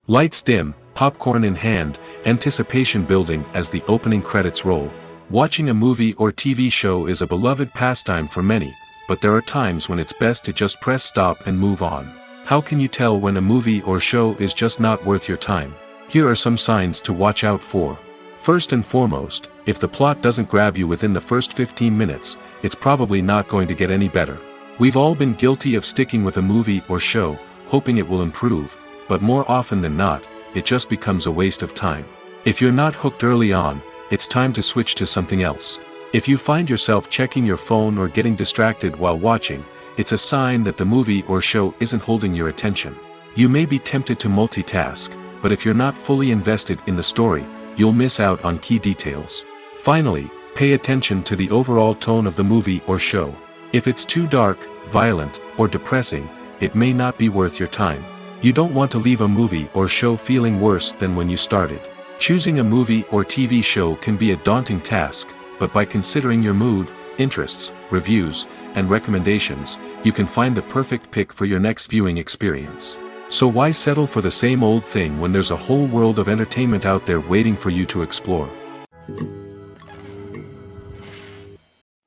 B: Lights dim, popcorn in hand, anticipation building as the opening credits roll. Watching a movie or TV show is a beloved pastime for many, but there are times when it's best to just press stop and move on. How can you tell when a movie or show is just not worth your time? Here are some signs to watch out for. First and foremost, if the plot doesn't grab you within the first 15 minutes, it's probably not going to get any better. We've all been guilty of sticking with a movie or show, hoping it will improve, but more often than not, it just becomes a waste of time. If you're not hooked early on, it's time to switch to something else. If you find yourself checking your phone or getting distracted while watching, it's a sign that the movie or show isn't holding your attention. You may be tempted to multitask, but if you're not fully invested in the story, you'll miss out on key details. Finally, pay attention to the overall tone of the movie or show. If it's too dark, violent, or depressing, it may not be worth your time. You don't want to leave a movie or show feeling worse than when you started. Choosing a movie or TV show can be a daunting task, but by considering your mood, interests, reviews, and recommendations, you can find the perfect pick for your next viewing experience. So why settle for the same old thing when there's a whole world of entertainment out there waiting for you to explore?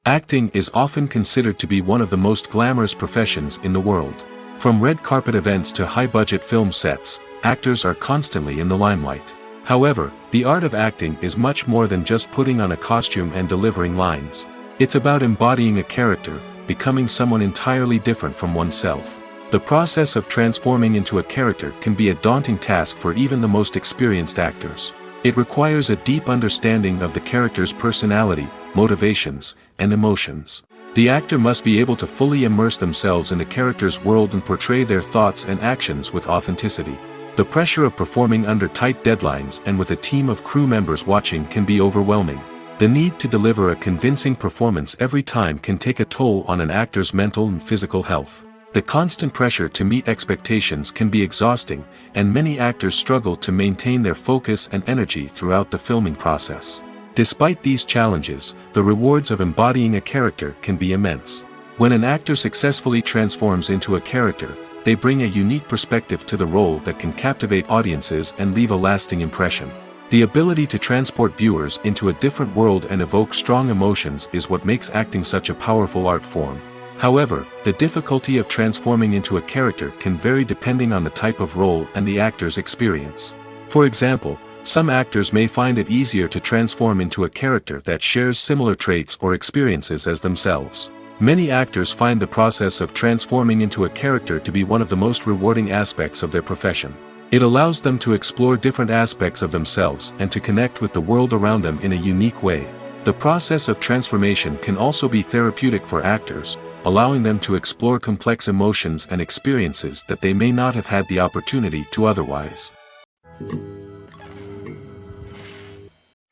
B: Acting is often considered to be one of the most glamorous professions in the world. From red carpet events to high-budget film sets, actors are constantly in the limelight. However, the art of acting is much more than just putting on a costume and delivering lines. It's about embodying a character, becoming someone entirely different from oneself. The process of transforming into a character can be a daunting task for even the most experienced actors. It requires a deep understanding of the character's personality, motivations, and emotions. The actor must be able to fully immerse themselves in the character's world and portray their thoughts and actions with authenticity. The pressure of performing under tight deadlines and with a team of crew members watching can be overwhelming. The need to deliver a convincing performance every time can take a toll on an actor's mental and physical health. The constant pressure to meet expectations can be exhausting, and many actors struggle to maintain their focus and energy throughout the filming process. Despite these challenges, the rewards of embodying a character can be immense. When an actor successfully transforms into a character, they bring a unique perspective to the role that can captivate audiences and leave a lasting impression. The ability to transport viewers into a different world and evoke strong emotions is what makes acting such a powerful art form. However, the difficulty of transforming into a character can vary depending on the type of role and the actor's experience. For example, some actors may find it easier to transform into a character that shares similar traits or experiences as themselves. Many actors find the process of transforming into a character to be one of the most rewarding aspects of their profession. It allows them to explore different aspects of themselves and to connect with the world around them in a unique way. The process of transformation can also be therapeutic for actors, allowing them to explore complex emotions and experiences that they may not have had the opportunity to otherwise.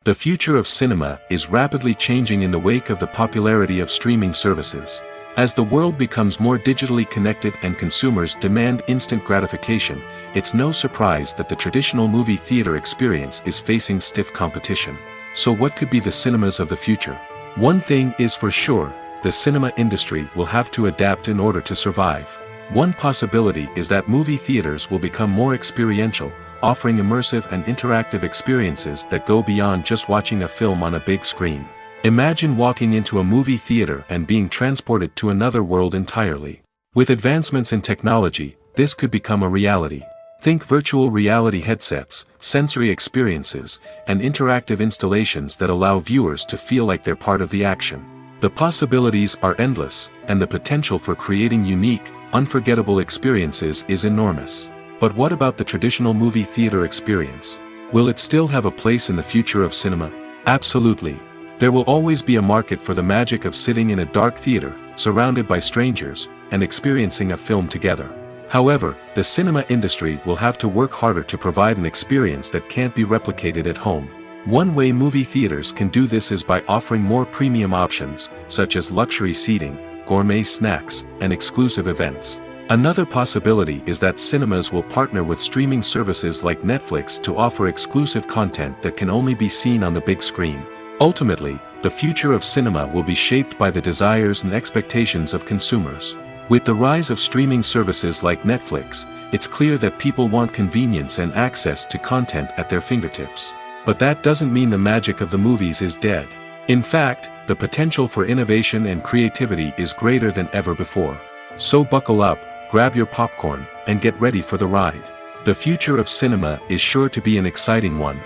B: The future of cinema is rapidly changing in the wake of the popularity of streaming services. As the world becomes more digitally connected and consumers demand instant gratification, it's no surprise that the traditional movie theater experience is facing stiff competition. So what could be the cinemas of the future? One thing is for sure, the cinema industry will have to adapt in order to survive. One possibility is that movie theaters will become more experiential, offering immersive and interactive experiences that go beyond just watching a film on a big screen. Imagine walking into a movie theater and being transported to another world entirely. With advancements in technology, this could become a reality. Think virtual reality headsets, sensory experiences, and interactive installations that allow viewers to feel like they're part of the action. The possibilities are endless, and the potential for creating unique, unforgettable experiences is enormous. But what about the traditional movie theater experience? Will it still have a place in the future of cinema? Absolutely. There will always be a market for the magic of sitting in a dark theater, surrounded by strangers, and experiencing a film together. However, the cinema industry will have to work harder to provide an experience that can't be replicated at home. One way movie theaters can do this is by offering more premium options, such as luxury seating, gourmet snacks, and exclusive events. Another possibility is that cinemas will partner with streaming services like Netflix to offer exclusive content that can only be seen on the big screen. Ultimately, the future of cinema will be shaped by the desires and expectations of consumers. With the rise of streaming services like Netflix, it's clear that people want convenience and access to content at their fingertips. But that doesn't mean the magic of the movies is dead. In fact, the potential for innovation and creativity is greater than ever before. So buckle up, grab your popcorn, and get ready for the ride. The future of cinema is sure to be an exciting one.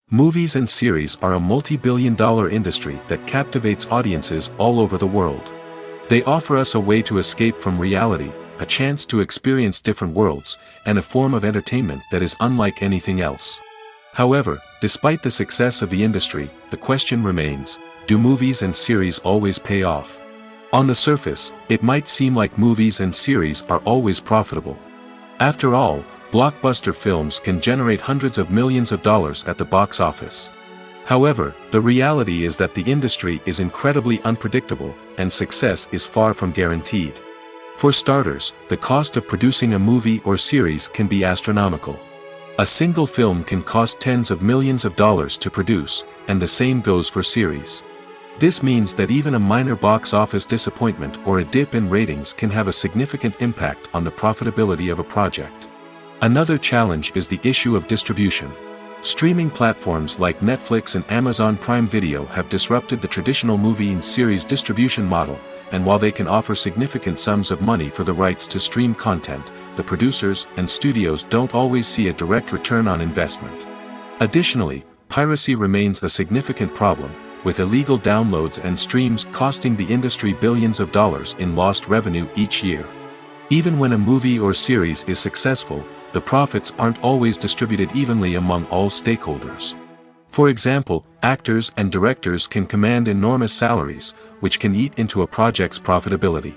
B: Movies and series are a multi-billion-dollar industry that captivates audiences all over the world. They offer us a way to escape from reality, a chance to experience different worlds, and a form of entertainment that is unlike anything else. However, despite the success of the industry, the question remains, do movies and series always pay off? On the surface, it might seem like movies and series are always profitable. After all, blockbuster films can generate hundreds of millions of dollars at the box office. However, the reality is that the industry is incredibly unpredictable, and success is far from guaranteed. For starters, the cost of producing a movie or series can be astronomical. A single film can cost tens of millions of dollars to produce, and the same goes for series. This means that even a minor box office disappointment or a dip in ratings can have a significant impact on the profitability of a project. Another challenge is the issue of distribution. Streaming platforms like Netflix and Amazon Prime Video have disrupted the traditional movie and series distribution model, and while they can offer significant sums of money for the rights to stream content, the producers and studios don't always see a direct return on investment. Additionally, piracy remains a significant problem, with illegal downloads and streams costing the industry billions of dollars in lost revenue each year. Even when a movie or series is successful, the profits aren't always distributed evenly among all stakeholders. For example, actors and directors can command enormous salaries, which can eat into a project's profitability.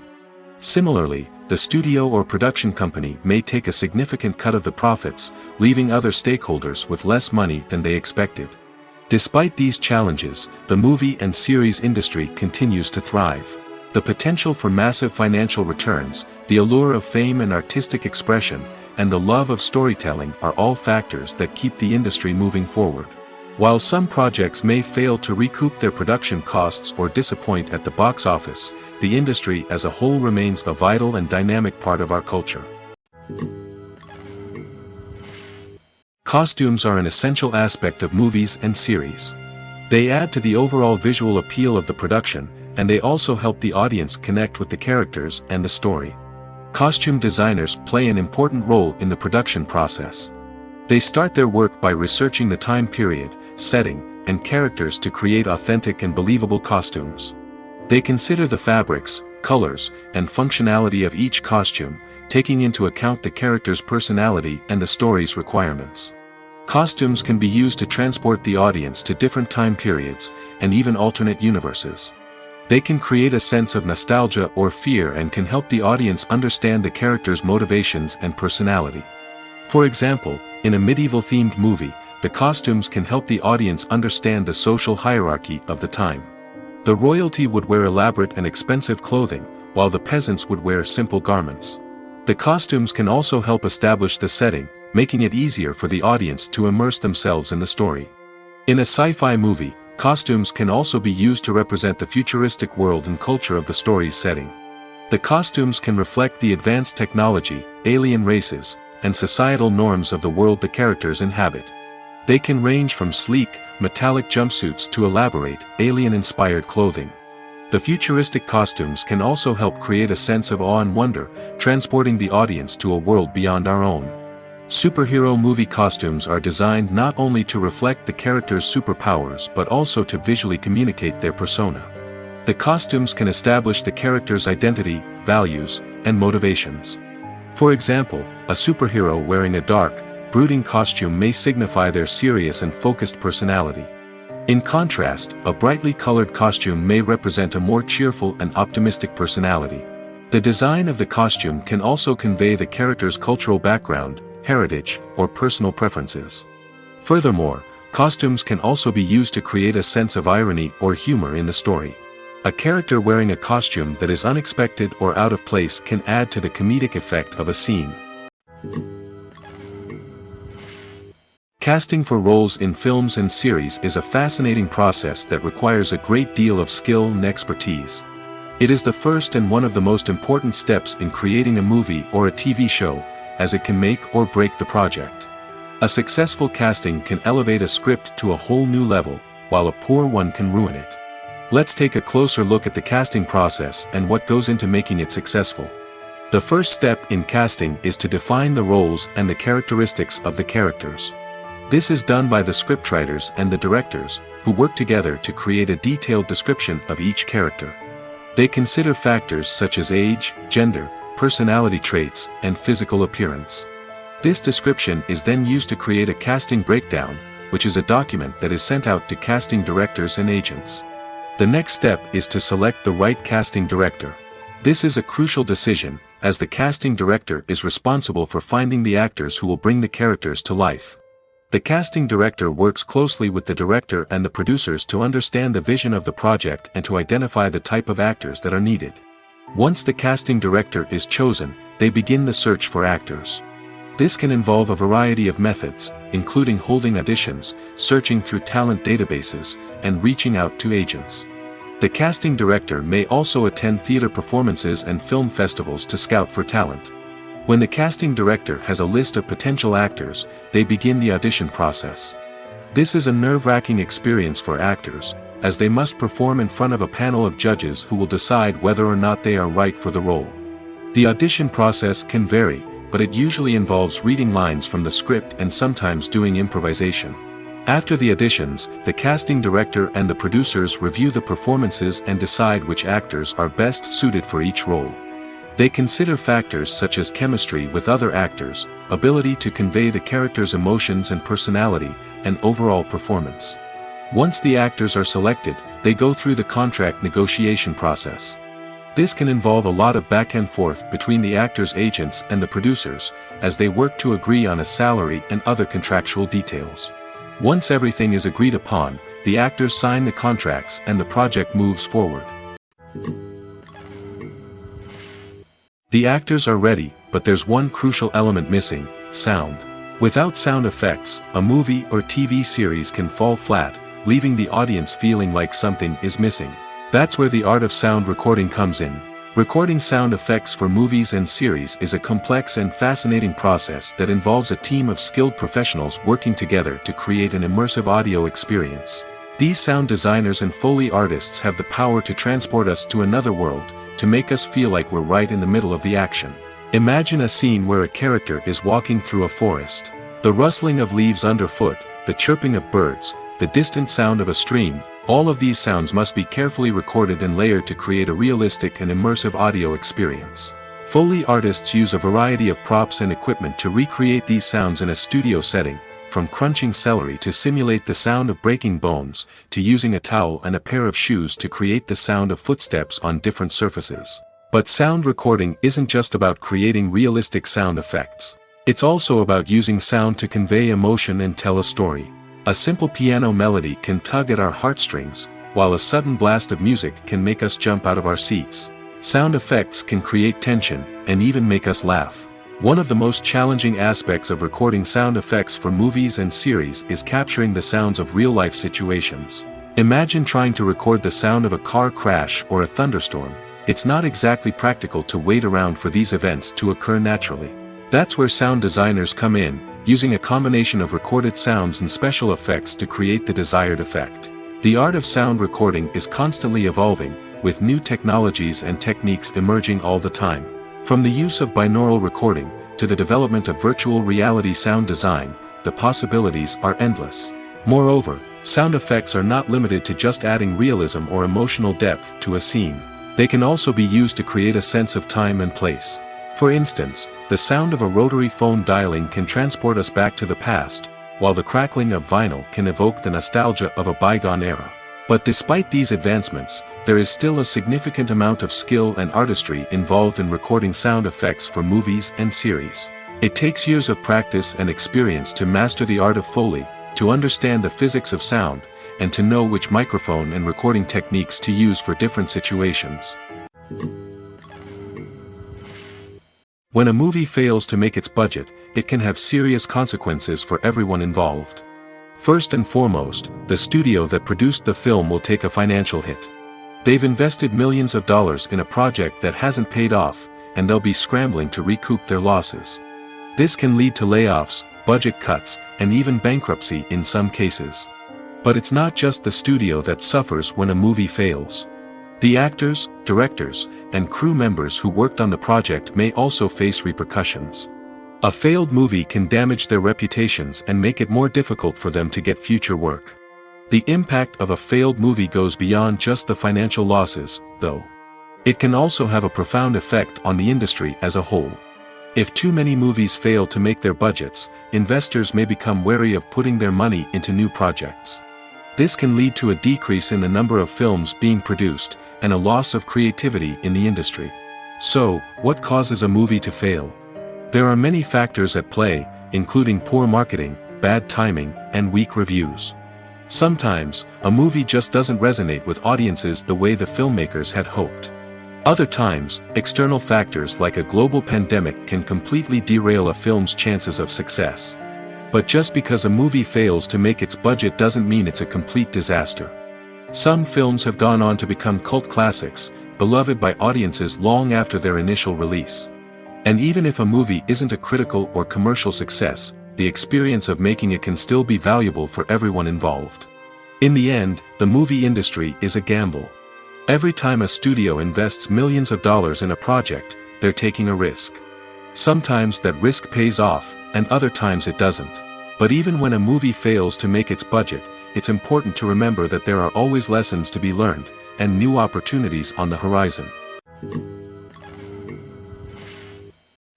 B: Similarly, the studio or production company may take a significant cut of the profits, leaving other stakeholders with less money than they expected. Despite these challenges, the movie and series industry continues to thrive. The potential for massive financial returns, the allure of fame and artistic expression, and the love of storytelling are all factors that keep the industry moving forward. While some projects may fail to recoup their production costs or disappoint at the box office, the industry as a whole remains a vital and dynamic part of our culture. Costumes are an essential aspect of movies and series. They add to the overall visual appeal of the production, and they also help the audience connect with the characters and the story. Costume designers play an important role in the production process. They start their work by researching the time period, setting, and characters to create authentic and believable costumes. They consider the fabrics, colors, and functionality of each costume, taking into account the character's personality and the story's requirements. Costumes can be used to transport the audience to different time periods, and even alternate universes. They can create a sense of nostalgia or fear and can help the audience understand the character's motivations and personality. For example, in a medieval-themed movie, the costumes can help the audience understand the social hierarchy of the time. The royalty would wear elaborate and expensive clothing, while the peasants would wear simple garments. The costumes can also help establish the setting, making it easier for the audience to immerse themselves in the story. In a sci-fi movie, costumes can also be used to represent the futuristic world and culture of the story's setting. The costumes can reflect the advanced technology, alien races, and societal norms of the world the characters inhabit. They can range from sleek, metallic jumpsuits to elaborate, alien-inspired clothing. The futuristic costumes can also help create a sense of awe and wonder, transporting the audience to a world beyond our own. Superhero movie costumes are designed not only to reflect the character's superpowers but also to visually communicate their persona. The costumes can establish the character's identity, values, and motivations. For example, a superhero wearing a dark, brooding costume may signify their serious and focused personality. In contrast, a brightly colored costume may represent a more cheerful and optimistic personality. The design of the costume can also convey the character's cultural background, heritage, or personal preferences. Furthermore, costumes can also be used to create a sense of irony or humor in the story. A character wearing a costume that is unexpected or out of place can add to the comedic effect of a scene. Casting for roles in films and series is a fascinating process that requires a great deal of skill and expertise. It is the first and one of the most important steps in creating a movie or a TV show, as it can make or break the project. A successful casting can elevate a script to a whole new level, while a poor one can ruin it. Let's take a closer look at the casting process and what goes into making it successful. The first step in casting is to define the roles and the characteristics of the characters. This is done by the scriptwriters and the directors, who work together to create a detailed description of each character. They consider factors such as age, gender, personality traits, and physical appearance. This description is then used to create a casting breakdown, which is a document that is sent out to casting directors and agents. The next step is to select the right casting director. This is a crucial decision, as the casting director is responsible for finding the actors who will bring the characters to life. The casting director works closely with the director and the producers to understand the vision of the project and to identify the type of actors that are needed. Once the casting director is chosen, they begin the search for actors. This can involve a variety of methods, including holding auditions, searching through talent databases, and reaching out to agents. The casting director may also attend theater performances and film festivals to scout for talent. When the casting director has a list of potential actors, they begin the audition process. This is a nerve-wracking experience for actors, as they must perform in front of a panel of judges who will decide whether or not they are right for the role. The audition process can vary, but it usually involves reading lines from the script and sometimes doing improvisation. After the auditions, the casting director and the producers review the performances and decide which actors are best suited for each role. They consider factors such as chemistry with other actors, ability to convey the character's emotions and personality, and overall performance. Once the actors are selected, they go through the contract negotiation process. This can involve a lot of back and forth between the actors' agents and the producers, as they work to agree on a salary and other contractual details. Once everything is agreed upon, the actors sign the contracts and the project moves forward. The actors are ready, but there's one crucial element missing: sound. Without sound effects, a movie or TV series can fall flat, leaving the audience feeling like something is missing. That's where the art of sound recording comes in. Recording sound effects for movies and series is a complex and fascinating process that involves a team of skilled professionals working together to create an immersive audio experience. These sound designers and Foley artists have the power to transport us to another world, to make us feel like we're right in the middle of the action. Imagine a scene where a character is walking through a forest. The rustling of leaves underfoot, the chirping of birds, the distant sound of a stream, all of these sounds must be carefully recorded and layered to create a realistic and immersive audio experience. Foley artists use a variety of props and equipment to recreate these sounds in a studio setting, from crunching celery to simulate the sound of breaking bones, to using a towel and a pair of shoes to create the sound of footsteps on different surfaces. But sound recording isn't just about creating realistic sound effects. It's also about using sound to convey emotion and tell a story. A simple piano melody can tug at our heartstrings, while a sudden blast of music can make us jump out of our seats. Sound effects can create tension, and even make us laugh. One of the most challenging aspects of recording sound effects for movies and series is capturing the sounds of real-life situations. Imagine trying to record the sound of a car crash or a thunderstorm. It's not exactly practical to wait around for these events to occur naturally. That's where sound designers come in, using a combination of recorded sounds and special effects to create the desired effect. The art of sound recording is constantly evolving, with new technologies and techniques emerging all the time. From the use of binaural recording, to the development of virtual reality sound design, the possibilities are endless. Moreover, sound effects are not limited to just adding realism or emotional depth to a scene. They can also be used to create a sense of time and place. For instance, the sound of a rotary phone dialing can transport us back to the past, while the crackling of vinyl can evoke the nostalgia of a bygone era. But despite these advancements, there is still a significant amount of skill and artistry involved in recording sound effects for movies and series. It takes years of practice and experience to master the art of Foley, to understand the physics of sound, and to know which microphone and recording techniques to use for different situations. When a movie fails to make its budget, it can have serious consequences for everyone involved. First and foremost, the studio that produced the film will take a financial hit. They've invested millions of dollars in a project that hasn't paid off, and they'll be scrambling to recoup their losses. This can lead to layoffs, budget cuts, and even bankruptcy in some cases. But it's not just the studio that suffers when a movie fails. The actors, directors, and crew members who worked on the project may also face repercussions. A failed movie can damage their reputations and make it more difficult for them to get future work. The impact of a failed movie goes beyond just the financial losses, though. It can also have a profound effect on the industry as a whole. If too many movies fail to make their budgets, investors may become wary of putting their money into new projects. This can lead to a decrease in the number of films being produced, and a loss of creativity in the industry. So, what causes a movie to fail? There are many factors at play, including poor marketing, bad timing, and weak reviews. Sometimes, a movie just doesn't resonate with audiences the way the filmmakers had hoped. Other times, external factors like a global pandemic can completely derail a film's chances of success. But just because a movie fails to make its budget doesn't mean it's a complete disaster. Some films have gone on to become cult classics, beloved by audiences long after their initial release. And even if a movie isn't a critical or commercial success, the experience of making it can still be valuable for everyone involved. In the end, the movie industry is a gamble. Every time a studio invests millions of dollars in a project, they're taking a risk. Sometimes that risk pays off, and other times it doesn't. But even when a movie fails to make its budget, it's important to remember that there are always lessons to be learned, and new opportunities on the horizon.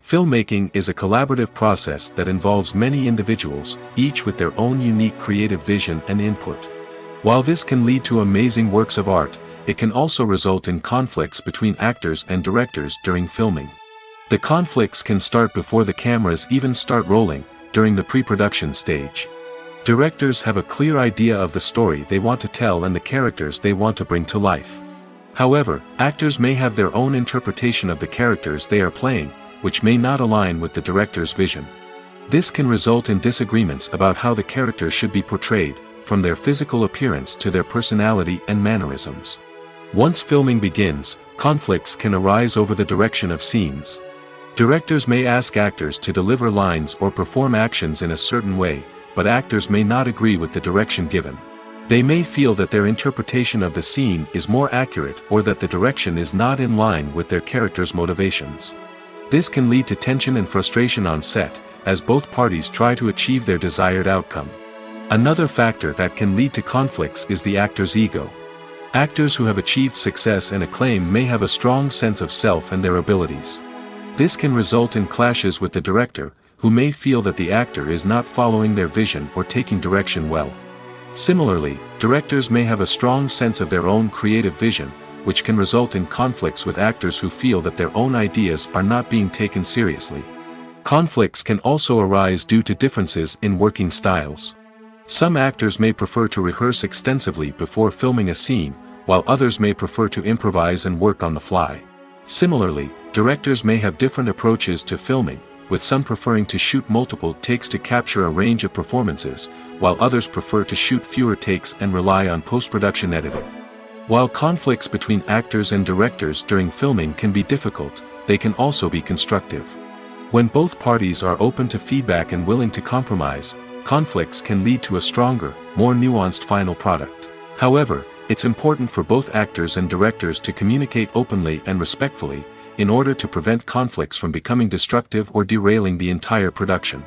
B: Filmmaking is a collaborative process that involves many individuals, each with their own unique creative vision and input. While this can lead to amazing works of art, it can also result in conflicts between actors and directors during filming. The conflicts can start before the cameras even start rolling, during the pre-production stage. Directors have a clear idea of the story they want to tell and the characters they want to bring to life. However, actors may have their own interpretation of the characters they are playing, which may not align with the director's vision. This can result in disagreements about how the characters should be portrayed, from their physical appearance to their personality and mannerisms. Once filming begins, conflicts can arise over the direction of scenes. Directors may ask actors to deliver lines or perform actions in a certain way, but actors may not agree with the direction given. They may feel that their interpretation of the scene is more accurate or that the direction is not in line with their character's motivations. This can lead to tension and frustration on set, as both parties try to achieve their desired outcome. Another factor that can lead to conflicts is the actor's ego. Actors who have achieved success and acclaim may have a strong sense of self and their abilities. This can result in clashes with the director, who may feel that the actor is not following their vision or taking direction well. Similarly, directors may have a strong sense of their own creative vision, which can result in conflicts with actors who feel that their own ideas are not being taken seriously. Conflicts can also arise due to differences in working styles. Some actors may prefer to rehearse extensively before filming a scene, while others may prefer to improvise and work on the fly. Similarly, directors may have different approaches to filming, with some preferring to shoot multiple takes to capture a range of performances, while others prefer to shoot fewer takes and rely on post-production editing. While conflicts between actors and directors during filming can be difficult, they can also be constructive. When both parties are open to feedback and willing to compromise, conflicts can lead to a stronger, more nuanced final product. However, it's important for both actors and directors to communicate openly and respectfully, in order to prevent conflicts from becoming destructive or derailing the entire production.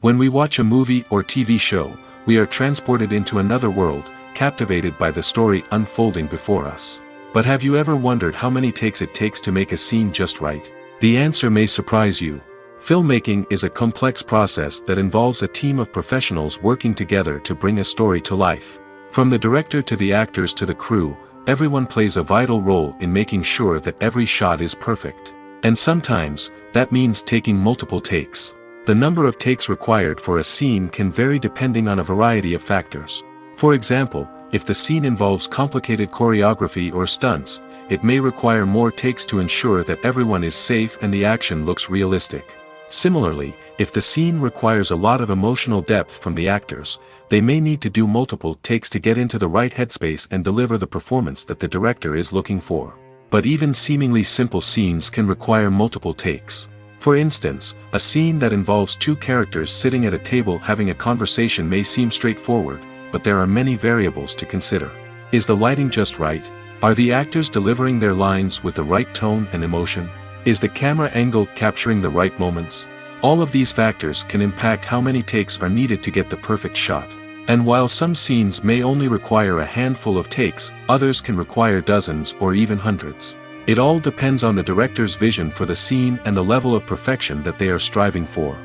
B: When we watch a movie or TV show, we are transported into another world, captivated by the story unfolding before us. But have you ever wondered how many takes it takes to make a scene just right? The answer may surprise you. Filmmaking is a complex process that involves a team of professionals working together to bring a story to life. From the director to the actors to the crew, everyone plays a vital role in making sure that every shot is perfect. And sometimes, that means taking multiple takes. The number of takes required for a scene can vary depending on a variety of factors. For example, if the scene involves complicated choreography or stunts, it may require more takes to ensure that everyone is safe and the action looks realistic. Similarly, if the scene requires a lot of emotional depth from the actors, they may need to do multiple takes to get into the right headspace and deliver the performance that the director is looking for. But even seemingly simple scenes can require multiple takes. For instance, a scene that involves two characters sitting at a table having a conversation may seem straightforward, but there are many variables to consider. Is the lighting just right? Are the actors delivering their lines with the right tone and emotion? Is the camera angle capturing the right moments? All of these factors can impact how many takes are needed to get the perfect shot. And while some scenes may only require a handful of takes, others can require dozens or even hundreds. It all depends on the director's vision for the scene and the level of perfection that they are striving for.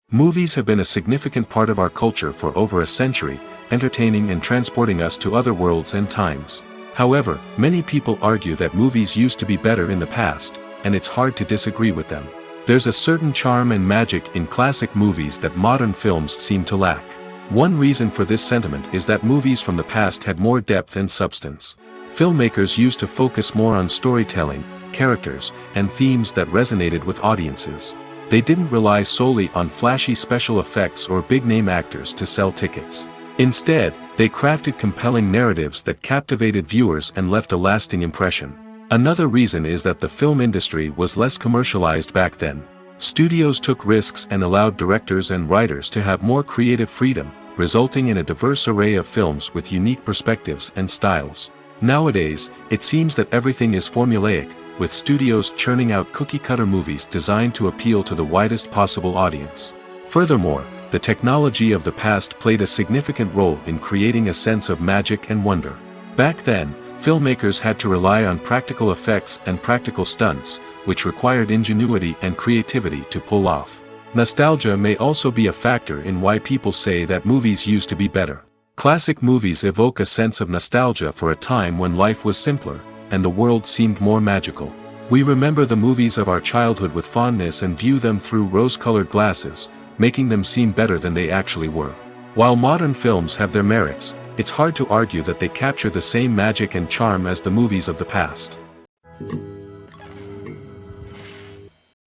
B: Movies have been a significant part of our culture for over a century, entertaining and transporting us to other worlds and times. However, many people argue that movies used to be better in the past, and it's hard to disagree with them. There's a certain charm and magic in classic movies that modern films seem to lack. One reason for this sentiment is that movies from the past had more depth and substance. Filmmakers used to focus more on storytelling, characters, and themes that resonated with audiences. They didn't rely solely on flashy special effects or big-name actors to sell tickets. Instead, they crafted compelling narratives that captivated viewers and left a lasting impression. Another reason is that the film industry was less commercialized back then. Studios took risks and allowed directors and writers to have more creative freedom, resulting in a diverse array of films with unique perspectives and styles. Nowadays, it seems that everything is formulaic, with studios churning out cookie-cutter movies designed to appeal to the widest possible audience. Furthermore, the technology of the past played a significant role in creating a sense of magic and wonder. Back then, filmmakers had to rely on practical effects and practical stunts, which required ingenuity and creativity to pull off. Nostalgia may also be a factor in why people say that movies used to be better. Classic movies evoke a sense of nostalgia for a time when life was simpler, and the world seemed more magical. We remember the movies of our childhood with fondness and view them through rose-colored glasses, making them seem better than they actually were. While modern films have their merits, it's hard to argue that they capture the same magic and charm as the movies of the past.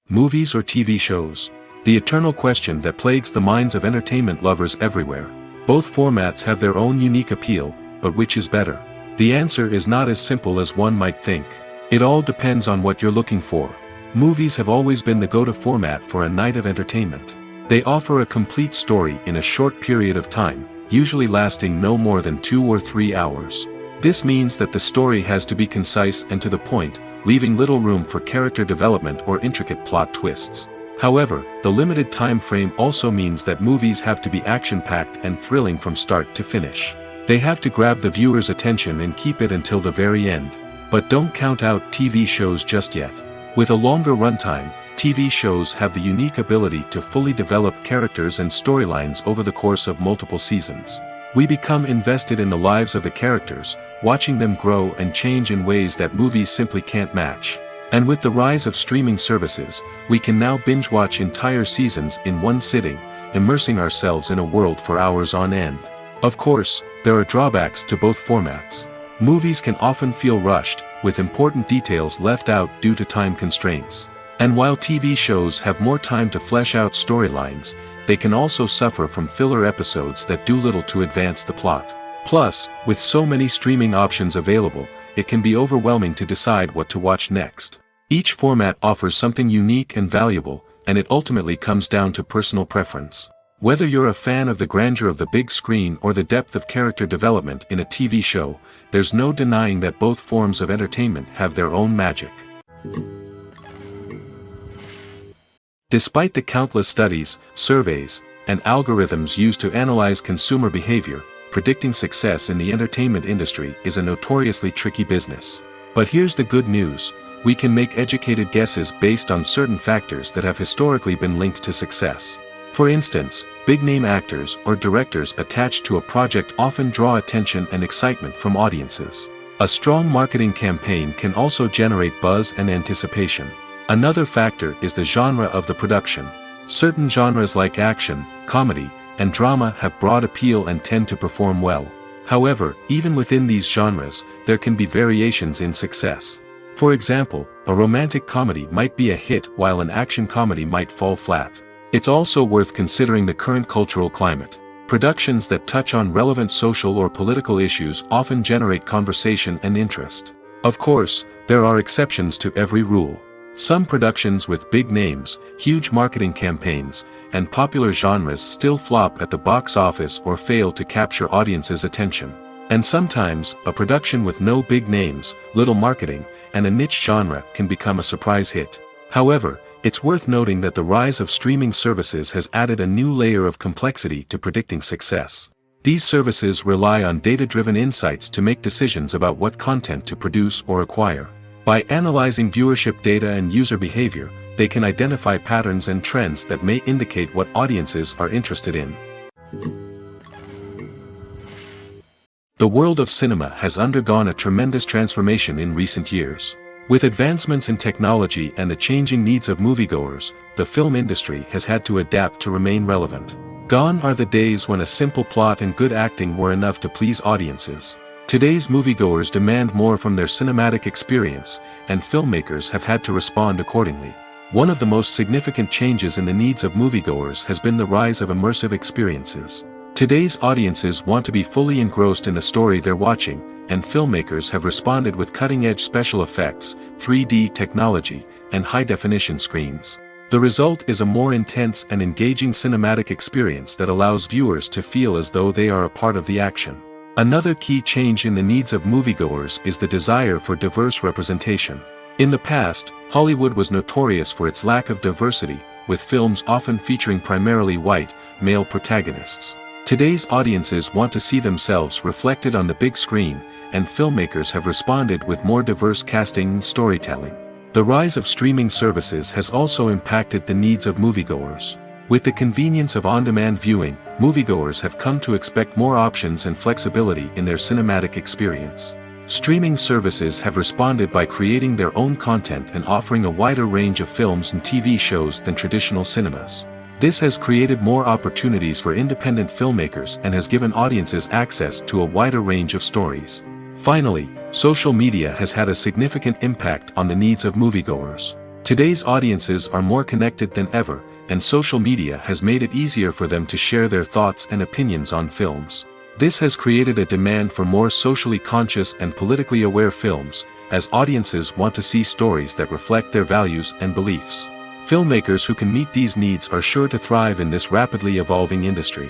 B: Movies or TV shows? The eternal question that plagues the minds of entertainment lovers everywhere. Both formats have their own unique appeal, but which is better? The answer is not as simple as one might think. It all depends on what you're looking for. Movies have always been the go-to format for a night of entertainment. They offer a complete story in a short period of time, usually lasting no more than 2 or 3 hours. This means that the story has to be concise and to the point, leaving little room for character development or intricate plot twists. However, the limited time frame also means that movies have to be action-packed and thrilling from start to finish. They have to grab the viewer's attention and keep it until the very end. But don't count out TV shows just yet. With a longer runtime, TV shows have the unique ability to fully develop characters and storylines over the course of multiple seasons. We become invested in the lives of the characters, watching them grow and change in ways that movies simply can't match. And with the rise of streaming services, we can now binge-watch entire seasons in one sitting, immersing ourselves in a world for hours on end. Of course, there are drawbacks to both formats. Movies can often feel rushed, with important details left out due to time constraints. And while TV shows have more time to flesh out storylines, they can also suffer from filler episodes that do little to advance the plot. Plus, with so many streaming options available, it can be overwhelming to decide what to watch next. Each format offers something unique and valuable, and it ultimately comes down to personal preference. Whether you're a fan of the grandeur of the big screen or the depth of character development in a TV show, there's no denying that both forms of entertainment have their own magic. Despite the countless studies, surveys, and algorithms used to analyze consumer behavior, predicting success in the entertainment industry is a notoriously tricky business. But here's the good news: we can make educated guesses based on certain factors that have historically been linked to success. For instance, big-name actors or directors attached to a project often draw attention and excitement from audiences. A strong marketing campaign can also generate buzz and anticipation. Another factor is the genre of the production. Certain genres like action, comedy, and drama have broad appeal and tend to perform well. However, even within these genres, there can be variations in success. For example, a romantic comedy might be a hit while an action comedy might fall flat. It's also worth considering the current cultural climate. Productions that touch on relevant social or political issues often generate conversation and interest. Of course, there are exceptions to every rule. Some productions with big names, huge marketing campaigns, and popular genres still flop at the box office or fail to capture audiences' attention. And sometimes, a production with no big names, little marketing, and a niche genre can become a surprise hit. However, it's worth noting that the rise of streaming services has added a new layer of complexity to predicting success. These services rely on data-driven insights to make decisions about what content to produce or acquire. By analyzing viewership data and user behavior, they can identify patterns and trends that may indicate what audiences are interested in. The world of cinema has undergone a tremendous transformation in recent years. With advancements in technology and the changing needs of moviegoers, the film industry has had to adapt to remain relevant. Gone are the days when a simple plot and good acting were enough to please audiences. Today's moviegoers demand more from their cinematic experience, and filmmakers have had to respond accordingly. One of the most significant changes in the needs of moviegoers has been the rise of immersive experiences. Today's audiences want to be fully engrossed in the story they're watching, and filmmakers have responded with cutting-edge special effects, 3D technology, and high-definition screens. The result is a more intense and engaging cinematic experience that allows viewers to feel as though they are a part of the action. Another key change in the needs of moviegoers is the desire for diverse representation. In the past, Hollywood was notorious for its lack of diversity, with films often featuring primarily white, male protagonists. Today's audiences want to see themselves reflected on the big screen, and filmmakers have responded with more diverse casting and storytelling. The rise of streaming services has also impacted the needs of moviegoers. With the convenience of on-demand viewing, moviegoers have come to expect more options and flexibility in their cinematic experience. Streaming services have responded by creating their own content and offering a wider range of films and TV shows than traditional cinemas. This has created more opportunities for independent filmmakers and has given audiences access to a wider range of stories. Finally, social media has had a significant impact on the needs of moviegoers. Today's audiences are more connected than ever, and social media has made it easier for them to share their thoughts and opinions on films. This has created a demand for more socially conscious and politically aware films, as audiences want to see stories that reflect their values and beliefs. Filmmakers who can meet these needs are sure to thrive in this rapidly evolving industry.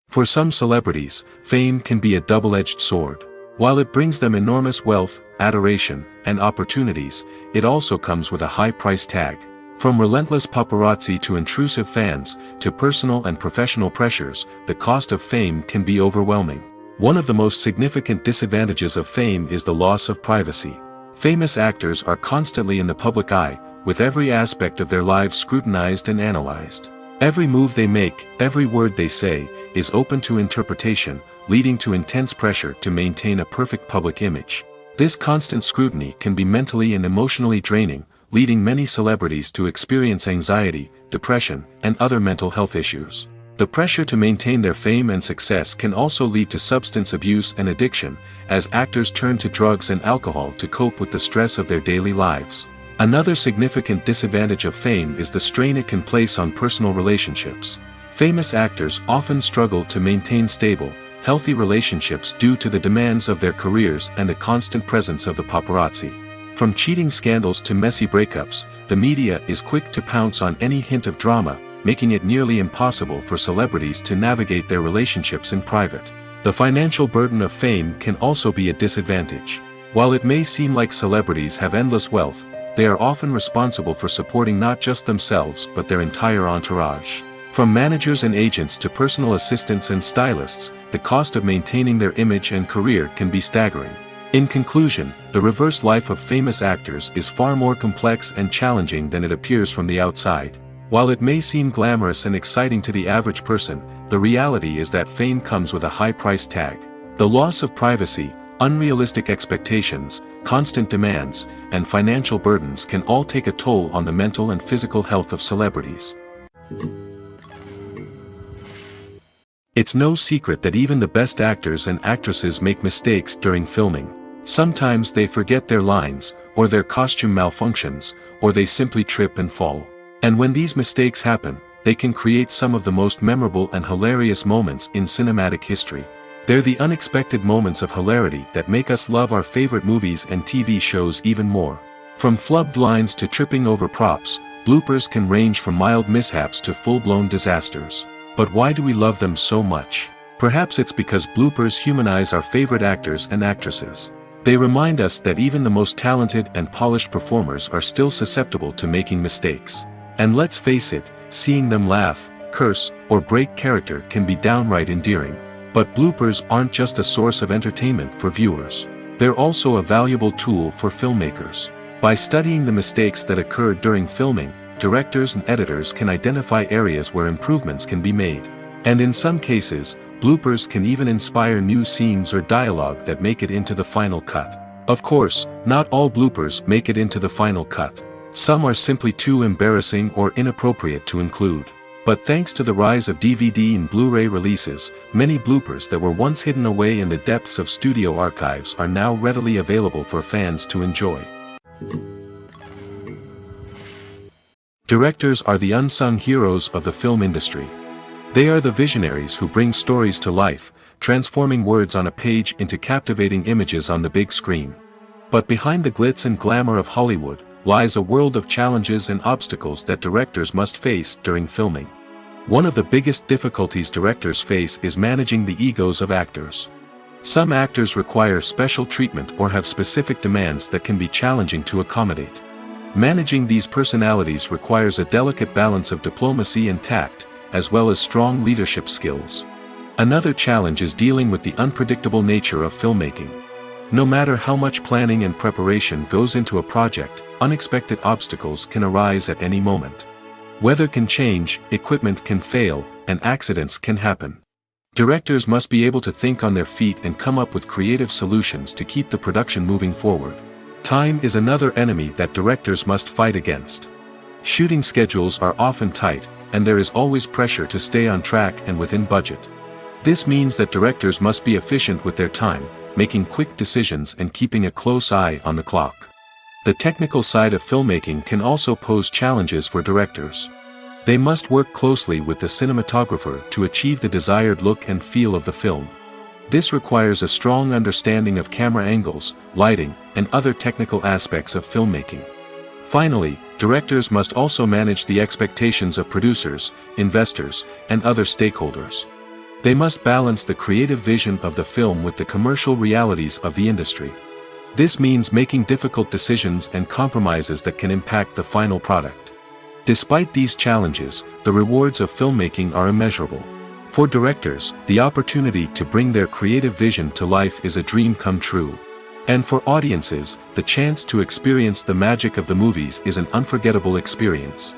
B: For some celebrities, fame can be a double-edged sword. While it brings them enormous wealth, adoration, and opportunities, it also comes with a high price tag. From relentless paparazzi to intrusive fans, to personal and professional pressures, the cost of fame can be overwhelming. One of the most significant disadvantages of fame is the loss of privacy. Famous actors are constantly in the public eye, with every aspect of their lives scrutinized and analyzed. Every move they make, every word they say, is open to interpretation, leading to intense pressure to maintain a perfect public image. This constant scrutiny can be mentally and emotionally draining, leading many celebrities to experience anxiety, depression, and other mental health issues. The pressure to maintain their fame and success can also lead to substance abuse and addiction, as actors turn to drugs and alcohol to cope with the stress of their daily lives. Another significant disadvantage of fame is the strain it can place on personal relationships. Famous actors often struggle to maintain stable, healthy relationships due to the demands of their careers and the constant presence of the paparazzi. From cheating scandals to messy breakups, the media is quick to pounce on any hint of drama, making it nearly impossible for celebrities to navigate their relationships in private. The financial burden of fame can also be a disadvantage. While it may seem like celebrities have endless wealth, they are often responsible for supporting not just themselves but their entire entourage. From managers and agents to personal assistants and stylists, the cost of maintaining their image and career can be staggering. In conclusion, the reverse life of famous actors is far more complex and challenging than it appears from the outside. While it may seem glamorous and exciting to the average person, the reality is that fame comes with a high price tag. The loss of privacy, unrealistic expectations, constant demands, and financial burdens can all take a toll on the mental and physical health of celebrities. It's no secret that even the best actors and actresses make mistakes during filming. Sometimes they forget their lines, or their costume malfunctions, or they simply trip and fall. And when these mistakes happen, they can create some of the most memorable and hilarious moments in cinematic history. They're the unexpected moments of hilarity that make us love our favorite movies and TV shows even more. From flubbed lines to tripping over props, bloopers can range from mild mishaps to full-blown disasters. But why do we love them so much? Perhaps it's because bloopers humanize our favorite actors and actresses. They remind us that even the most talented and polished performers are still susceptible to making mistakes. And let's face it, seeing them laugh, curse, or break character can be downright endearing. But bloopers aren't just a source of entertainment for viewers. They're also a valuable tool for filmmakers. By studying the mistakes that occurred during filming, directors and editors can identify areas where improvements can be made. And in some cases, bloopers can even inspire new scenes or dialogue that make it into the final cut. Of course, not all bloopers make it into the final cut. Some are simply too embarrassing or inappropriate to include. But thanks to the rise of DVD and Blu-ray releases, many bloopers that were once hidden away in the depths of studio archives are now readily available for fans to enjoy. Directors are the unsung heroes of the film industry. They are the visionaries who bring stories to life, transforming words on a page into captivating images on the big screen. But behind the glitz and glamour of Hollywood, lies a world of challenges and obstacles that directors must face during filming. One of the biggest difficulties directors face is managing the egos of actors. Some actors require special treatment or have specific demands that can be challenging to accommodate. Managing these personalities requires a delicate balance of diplomacy and tact, as well as strong leadership skills. Another challenge is dealing with the unpredictable nature of filmmaking. No matter how much planning and preparation goes into a project, unexpected obstacles can arise at any moment. Weather can change, equipment can fail, and accidents can happen. Directors must be able to think on their feet and come up with creative solutions to keep the production moving forward. Time is another enemy that directors must fight against. Shooting schedules are often tight, and there is always pressure to stay on track and within budget. This means that directors must be efficient with their time, making quick decisions and keeping a close eye on the clock. The technical side of filmmaking can also pose challenges for directors. They must work closely with the cinematographer to achieve the desired look and feel of the film. This requires a strong understanding of camera angles, lighting, and other technical aspects of filmmaking. Finally, directors must also manage the expectations of producers, investors, and other stakeholders. They must balance the creative vision of the film with the commercial realities of the industry. This means making difficult decisions and compromises that can impact the final product. Despite these challenges, the rewards of filmmaking are immeasurable. For directors, the opportunity to bring their creative vision to life is a dream come true. And for audiences, the chance to experience the magic of the movies is an unforgettable experience.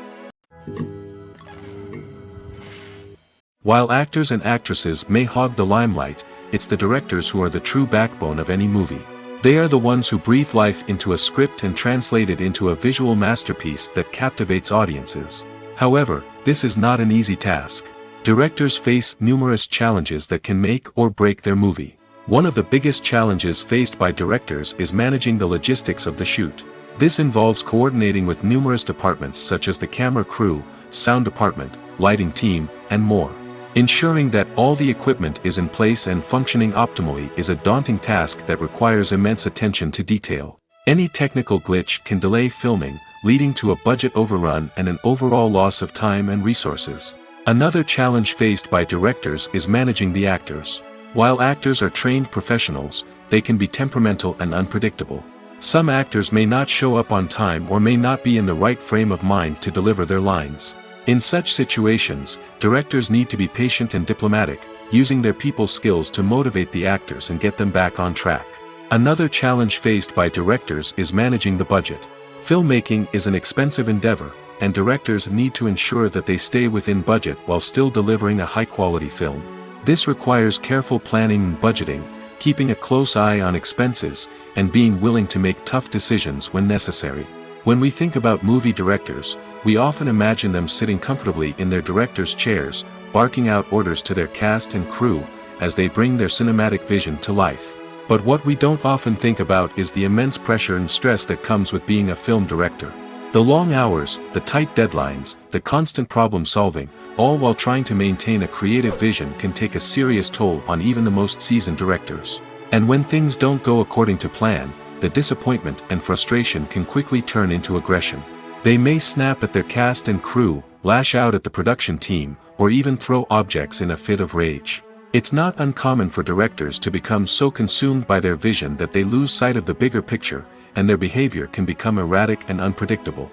B: While actors and actresses may hog the limelight, it's the directors who are the true backbone of any movie. They are the ones who breathe life into a script and translate it into a visual masterpiece that captivates audiences. However, this is not an easy task. Directors face numerous challenges that can make or break their movie. One of the biggest challenges faced by directors is managing the logistics of the shoot. This involves coordinating with numerous departments such as the camera crew, sound department, lighting team, and more. Ensuring that all the equipment is in place and functioning optimally is a daunting task that requires immense attention to detail. Any technical glitch can delay filming, leading to a budget overrun and an overall loss of time and resources. Another challenge faced by directors is managing the actors. While actors are trained professionals, they can be temperamental and unpredictable. Some actors may not show up on time or may not be in the right frame of mind to deliver their lines. In such situations, directors need to be patient and diplomatic, using their people skills to motivate the actors and get them back on track. Another challenge faced by directors is managing the budget. Filmmaking is an expensive endeavor, and directors need to ensure that they stay within budget while still delivering a high-quality film. This requires careful planning and budgeting, keeping a close eye on expenses, and being willing to make tough decisions when necessary. When we think about movie directors, we often imagine them sitting comfortably in their director's chairs, barking out orders to their cast and crew, as they bring their cinematic vision to life. But what we don't often think about is the immense pressure and stress that comes with being a film director. The long hours, the tight deadlines, the constant problem solving, all while trying to maintain a creative vision can take a serious toll on even the most seasoned directors. And when things don't go according to plan, the disappointment and frustration can quickly turn into aggression. They may snap at their cast and crew, lash out at the production team, or even throw objects in a fit of rage. It's not uncommon for directors to become so consumed by their vision that they lose sight of the bigger picture, and their behavior can become erratic and unpredictable.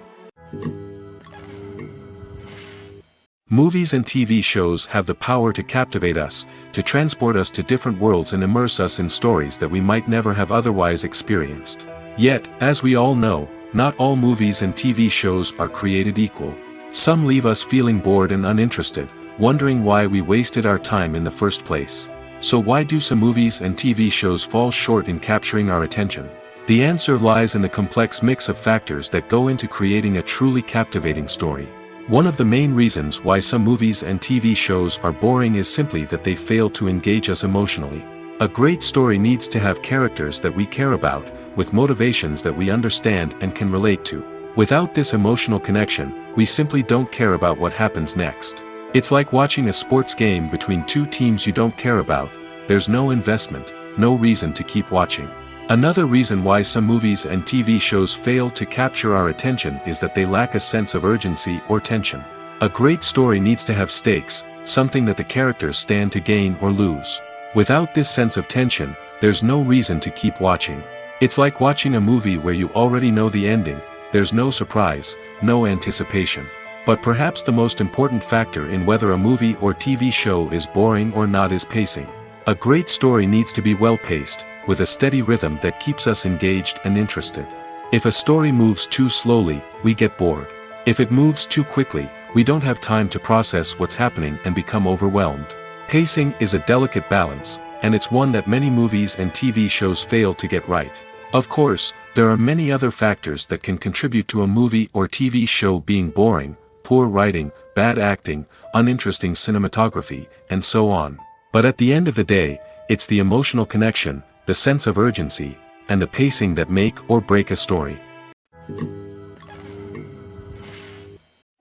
B: Movies and TV shows have the power to captivate us, to transport us to different worlds and immerse us in stories that we might never have otherwise experienced. Yet, as we all know, not all movies and TV shows are created equal. Some leave us feeling bored and uninterested, wondering why we wasted our time in the first place. So why do some movies and TV shows fall short in capturing our attention? The answer lies in the complex mix of factors that go into creating a truly captivating story. One of the main reasons why some movies and TV shows are boring is simply that they fail to engage us emotionally. A great story needs to have characters that we care about, with motivations that we understand and can relate to. Without this emotional connection, we simply don't care about what happens next. It's like watching a sports game between two teams you don't care about. There's no investment, no reason to keep watching. Another reason why some movies and TV shows fail to capture our attention is that they lack a sense of urgency or tension. A great story needs to have stakes, something that the characters stand to gain or lose. Without this sense of tension, there's no reason to keep watching. It's like watching a movie where you already know the ending, there's no surprise, no anticipation. But perhaps the most important factor in whether a movie or TV show is boring or not is pacing. A great story needs to be well-paced, with a steady rhythm that keeps us engaged and interested. If a story moves too slowly, we get bored. If it moves too quickly, we don't have time to process what's happening and become overwhelmed. Pacing is a delicate balance, and it's one that many movies and TV shows fail to get right. Of course, there are many other factors that can contribute to a movie or TV show being boring: poor writing, bad acting, uninteresting cinematography, and so on. But at the end of the day, it's the emotional connection, the sense of urgency, and the pacing that make or break a story.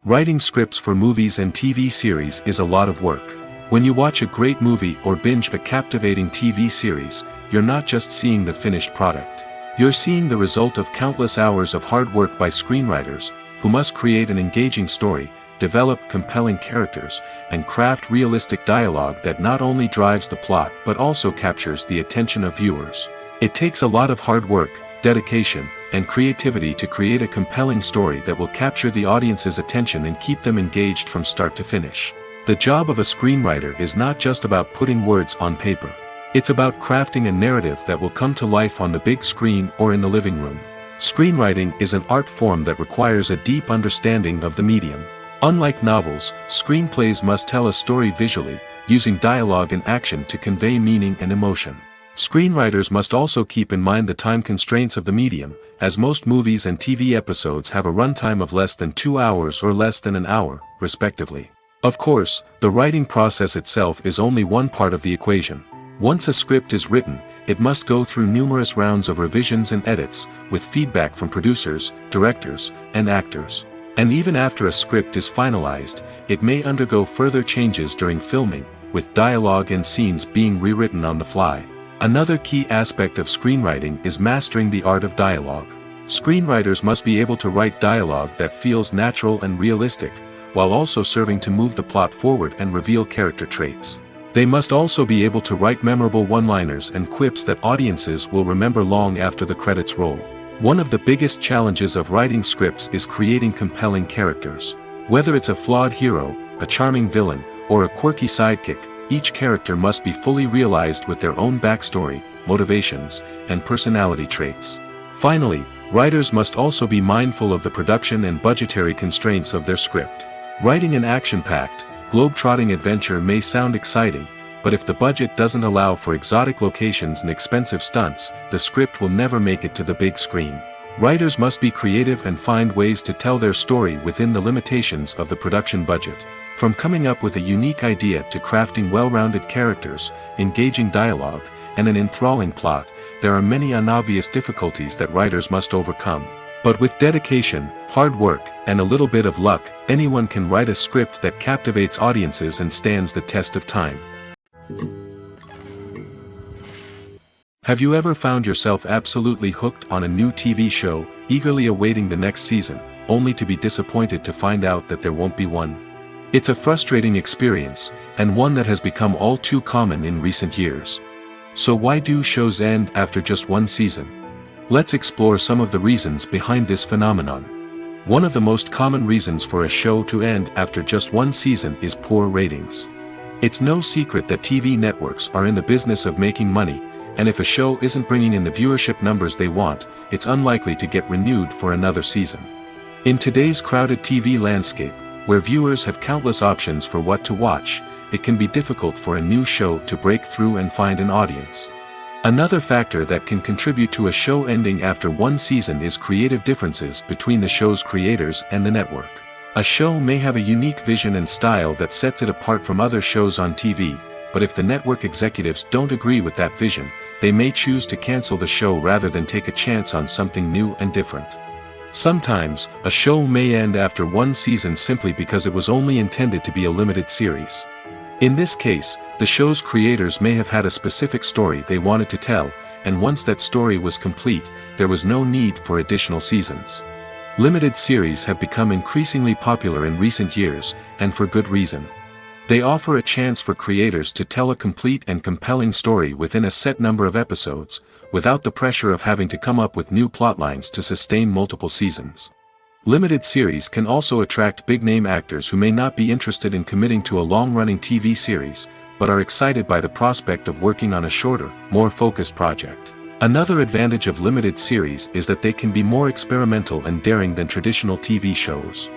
B: Writing scripts for movies and TV series is a lot of work. When you watch a great movie or binge a captivating TV series, you're not just seeing the finished product. You're seeing the result of countless hours of hard work by screenwriters, who must create an engaging story, develop compelling characters, and craft realistic dialogue that not only drives the plot but also captures the attention of viewers. It takes a lot of hard work, dedication, and creativity to create a compelling story that will capture the audience's attention and keep them engaged from start to finish. The job of a screenwriter is not just about putting words on paper. It's about crafting a narrative that will come to life on the big screen or in the living room. Screenwriting is an art form that requires a deep understanding of the medium. Unlike novels, screenplays must tell a story visually, using dialogue and action to convey meaning and emotion. Screenwriters must also keep in mind the time constraints of the medium, as most movies and TV episodes have a runtime of less than 2 hours or less than an hour, respectively. Of course, the writing process itself is only one part of the equation. Once a script is written, it must go through numerous rounds of revisions and edits, with feedback from producers, directors, and actors. And even after a script is finalized, it may undergo further changes during filming, with dialogue and scenes being rewritten on the fly. Another key aspect of screenwriting is mastering the art of dialogue. Screenwriters must be able to write dialogue that feels natural and realistic, while also serving to move the plot forward and reveal character traits. They must also be able to write memorable one-liners and quips that audiences will remember long after the credits roll. One of the biggest challenges of writing scripts is creating compelling characters. Whether it's a flawed hero, a charming villain, or a quirky sidekick, each character must be fully realized with their own backstory, motivations, and personality traits. Finally, writers must also be mindful of the production and budgetary constraints of their script. Writing an action-packed, globe-trotting adventure may sound exciting, but if the budget doesn't allow for exotic locations and expensive stunts, the script will never make it to the big screen. Writers must be creative and find ways to tell their story within the limitations of the production budget. From coming up with a unique idea to crafting well-rounded characters, engaging dialogue, and an enthralling plot, there are many unobvious difficulties that writers must overcome. But with dedication, hard work, and a little bit of luck, anyone can write a script that captivates audiences and stands the test of time. Have you ever found yourself absolutely hooked on a new TV show, eagerly awaiting the next season, only to be disappointed to find out that there won't be one? It's a frustrating experience, and one that has become all too common in recent years. So why do shows end after just one season? Let's explore some of the reasons behind this phenomenon. One of the most common reasons for a show to end after just one season is poor ratings. It's no secret that TV networks are in the business of making money, and if a show isn't bringing in the viewership numbers they want, it's unlikely to get renewed for another season. In today's crowded TV landscape, where viewers have countless options for what to watch, it can be difficult for a new show to break through and find an audience. Another factor that can contribute to a show ending after one season is creative differences between the show's creators and the network. A show may have a unique vision and style that sets it apart from other shows on TV, but if the network executives don't agree with that vision, they may choose to cancel the show rather than take a chance on something new and different. Sometimes, a show may end after one season simply because it was only intended to be a limited series. In this case, the show's creators may have had a specific story they wanted to tell, and once that story was complete, there was no need for additional seasons. Limited series have become increasingly popular in recent years, and for good reason. They offer a chance for creators to tell a complete and compelling story within a set number of episodes, without the pressure of having to come up with new plotlines to sustain multiple seasons. Limited series can also attract big-name actors who may not be interested in committing to a long-running TV series, but are excited by the prospect of working on a shorter, more focused project. Another advantage of limited series is that they can be more experimental and daring than traditional TV shows.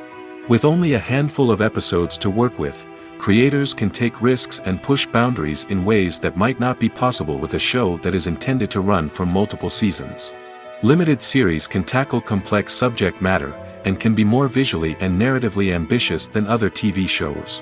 B: With only a handful of episodes to work with, creators can take risks and push boundaries in ways that might not be possible with a show that is intended to run for multiple seasons. Limited series can tackle complex subject matter, and can be more visually and narratively ambitious than other TV shows.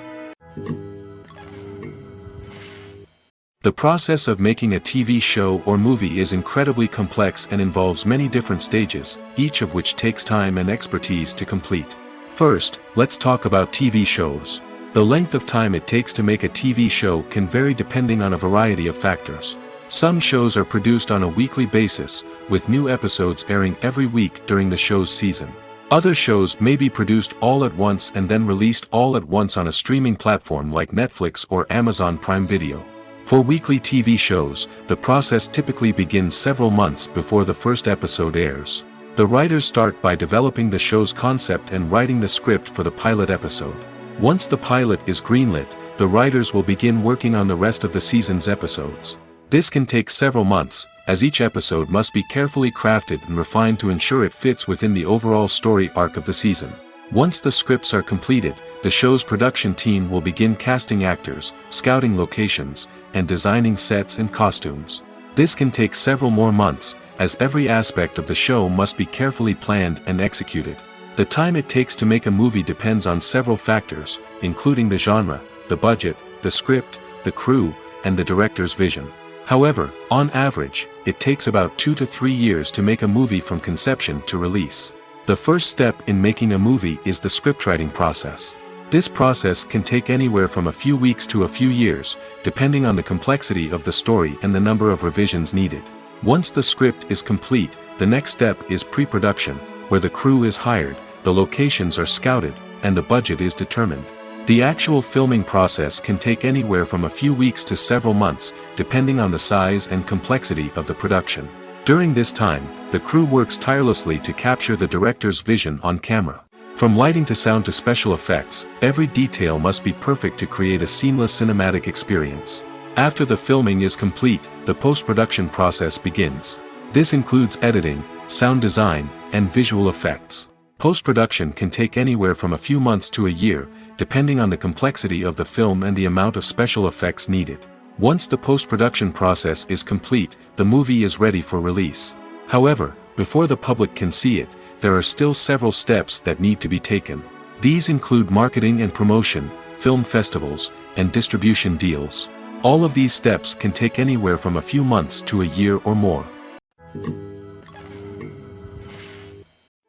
B: The process of making a TV show or movie is incredibly complex and involves many different stages, each of which takes time and expertise to complete. First, let's talk about TV shows. The length of time it takes to make a TV show can vary depending on a variety of factors. Some shows are produced on a weekly basis, with new episodes airing every week during the show's season. Other shows may be produced all at once and then released all at once on a streaming platform like Netflix or Amazon Prime Video. For weekly TV shows, the process typically begins several months before the first episode airs. The writers start by developing the show's concept and writing the script for the pilot episode. Once the pilot is greenlit, the writers will begin working on the rest of the season's episodes. This can take several months, as each episode must be carefully crafted and refined to ensure it fits within the overall story arc of the season. Once the scripts are completed, the show's production team will begin casting actors, scouting locations, and designing sets and costumes. This can take several more months, as every aspect of the show must be carefully planned and executed. The time it takes to make a movie depends on several factors, including the genre, the budget, the script, the crew, and the director's vision. However, on average, it takes about 2 to 3 years to make a movie from conception to release. The first step in making a movie is the scriptwriting process. This process can take anywhere from a few weeks to a few years, depending on the complexity of the story and the number of revisions needed. Once the script is complete, the next step is pre-production, where the crew is hired, the locations are scouted, and the budget is determined. The actual filming process can take anywhere from a few weeks to several months, depending on the size and complexity of the production. During this time, the crew works tirelessly to capture the director's vision on camera. From lighting to sound to special effects, every detail must be perfect to create a seamless cinematic experience. After the filming is complete, the post-production process begins. This includes editing, sound design, and visual effects. Post-production can take anywhere from a few months to a year, depending on the complexity of the film and the amount of special effects needed. Once the post-production process is complete, the movie is ready for release. However, Before the public can see it, there are still several steps that need to be taken. These include marketing and promotion, film festivals, and distribution deals. All of these steps can take anywhere from a few months to a year or more.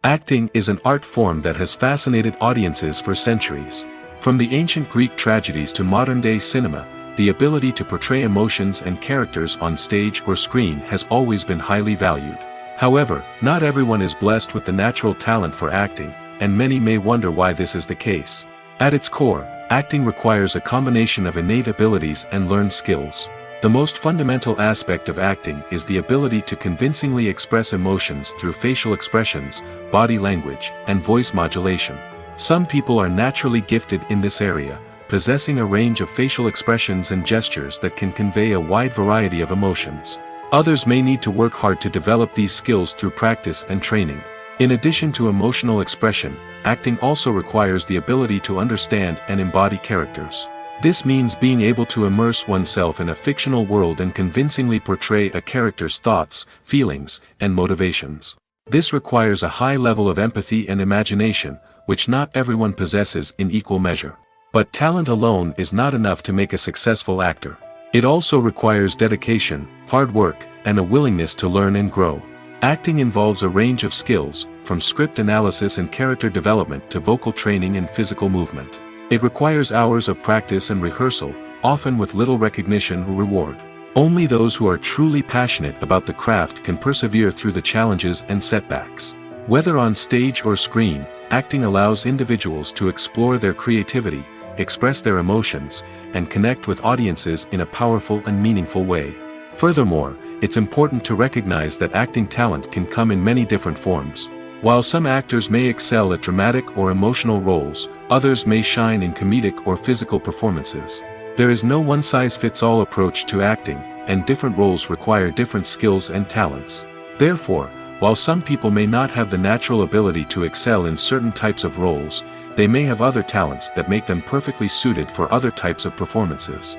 B: Acting is an art form that has fascinated audiences for centuries. From the ancient Greek tragedies to modern-day cinema, the ability to portray emotions and characters on stage or screen has always been highly valued. However, not everyone is blessed with the natural talent for acting, and many may wonder why this is the case. At its core, acting requires a combination of innate abilities and learned skills. The most fundamental aspect of acting is the ability to convincingly express emotions through facial expressions, body language, and voice modulation. Some people are naturally gifted in this area, possessing a range of facial expressions and gestures that can convey a wide variety of emotions. Others may need to work hard to develop these skills through practice and training. In addition to emotional expression, acting also requires the ability to understand and embody characters. This means being able to immerse oneself in a fictional world and convincingly portray a character's thoughts, feelings, and motivations. This requires a high level of empathy and imagination, which not everyone possesses in equal measure. But talent alone is not enough to make a successful actor. It also requires dedication, hard work, and a willingness to learn and grow. Acting involves a range of skills, from script analysis and character development to vocal training and physical movement. It requires hours of practice and rehearsal, often with little recognition or reward. Only those who are truly passionate about the craft can persevere through the challenges and setbacks. Whether on stage or screen, acting allows individuals to explore their creativity, express their emotions, and connect with audiences in a powerful and meaningful way. Furthermore, it's important to recognize that acting talent can come in many different forms. While some actors may excel at dramatic or emotional roles, others may shine in comedic or physical performances. There is no one-size-fits-all approach to acting, and different roles require different skills and talents. Therefore, while some people may not have the natural ability to excel in certain types of roles, they may have other talents that make them perfectly suited for other types of performances.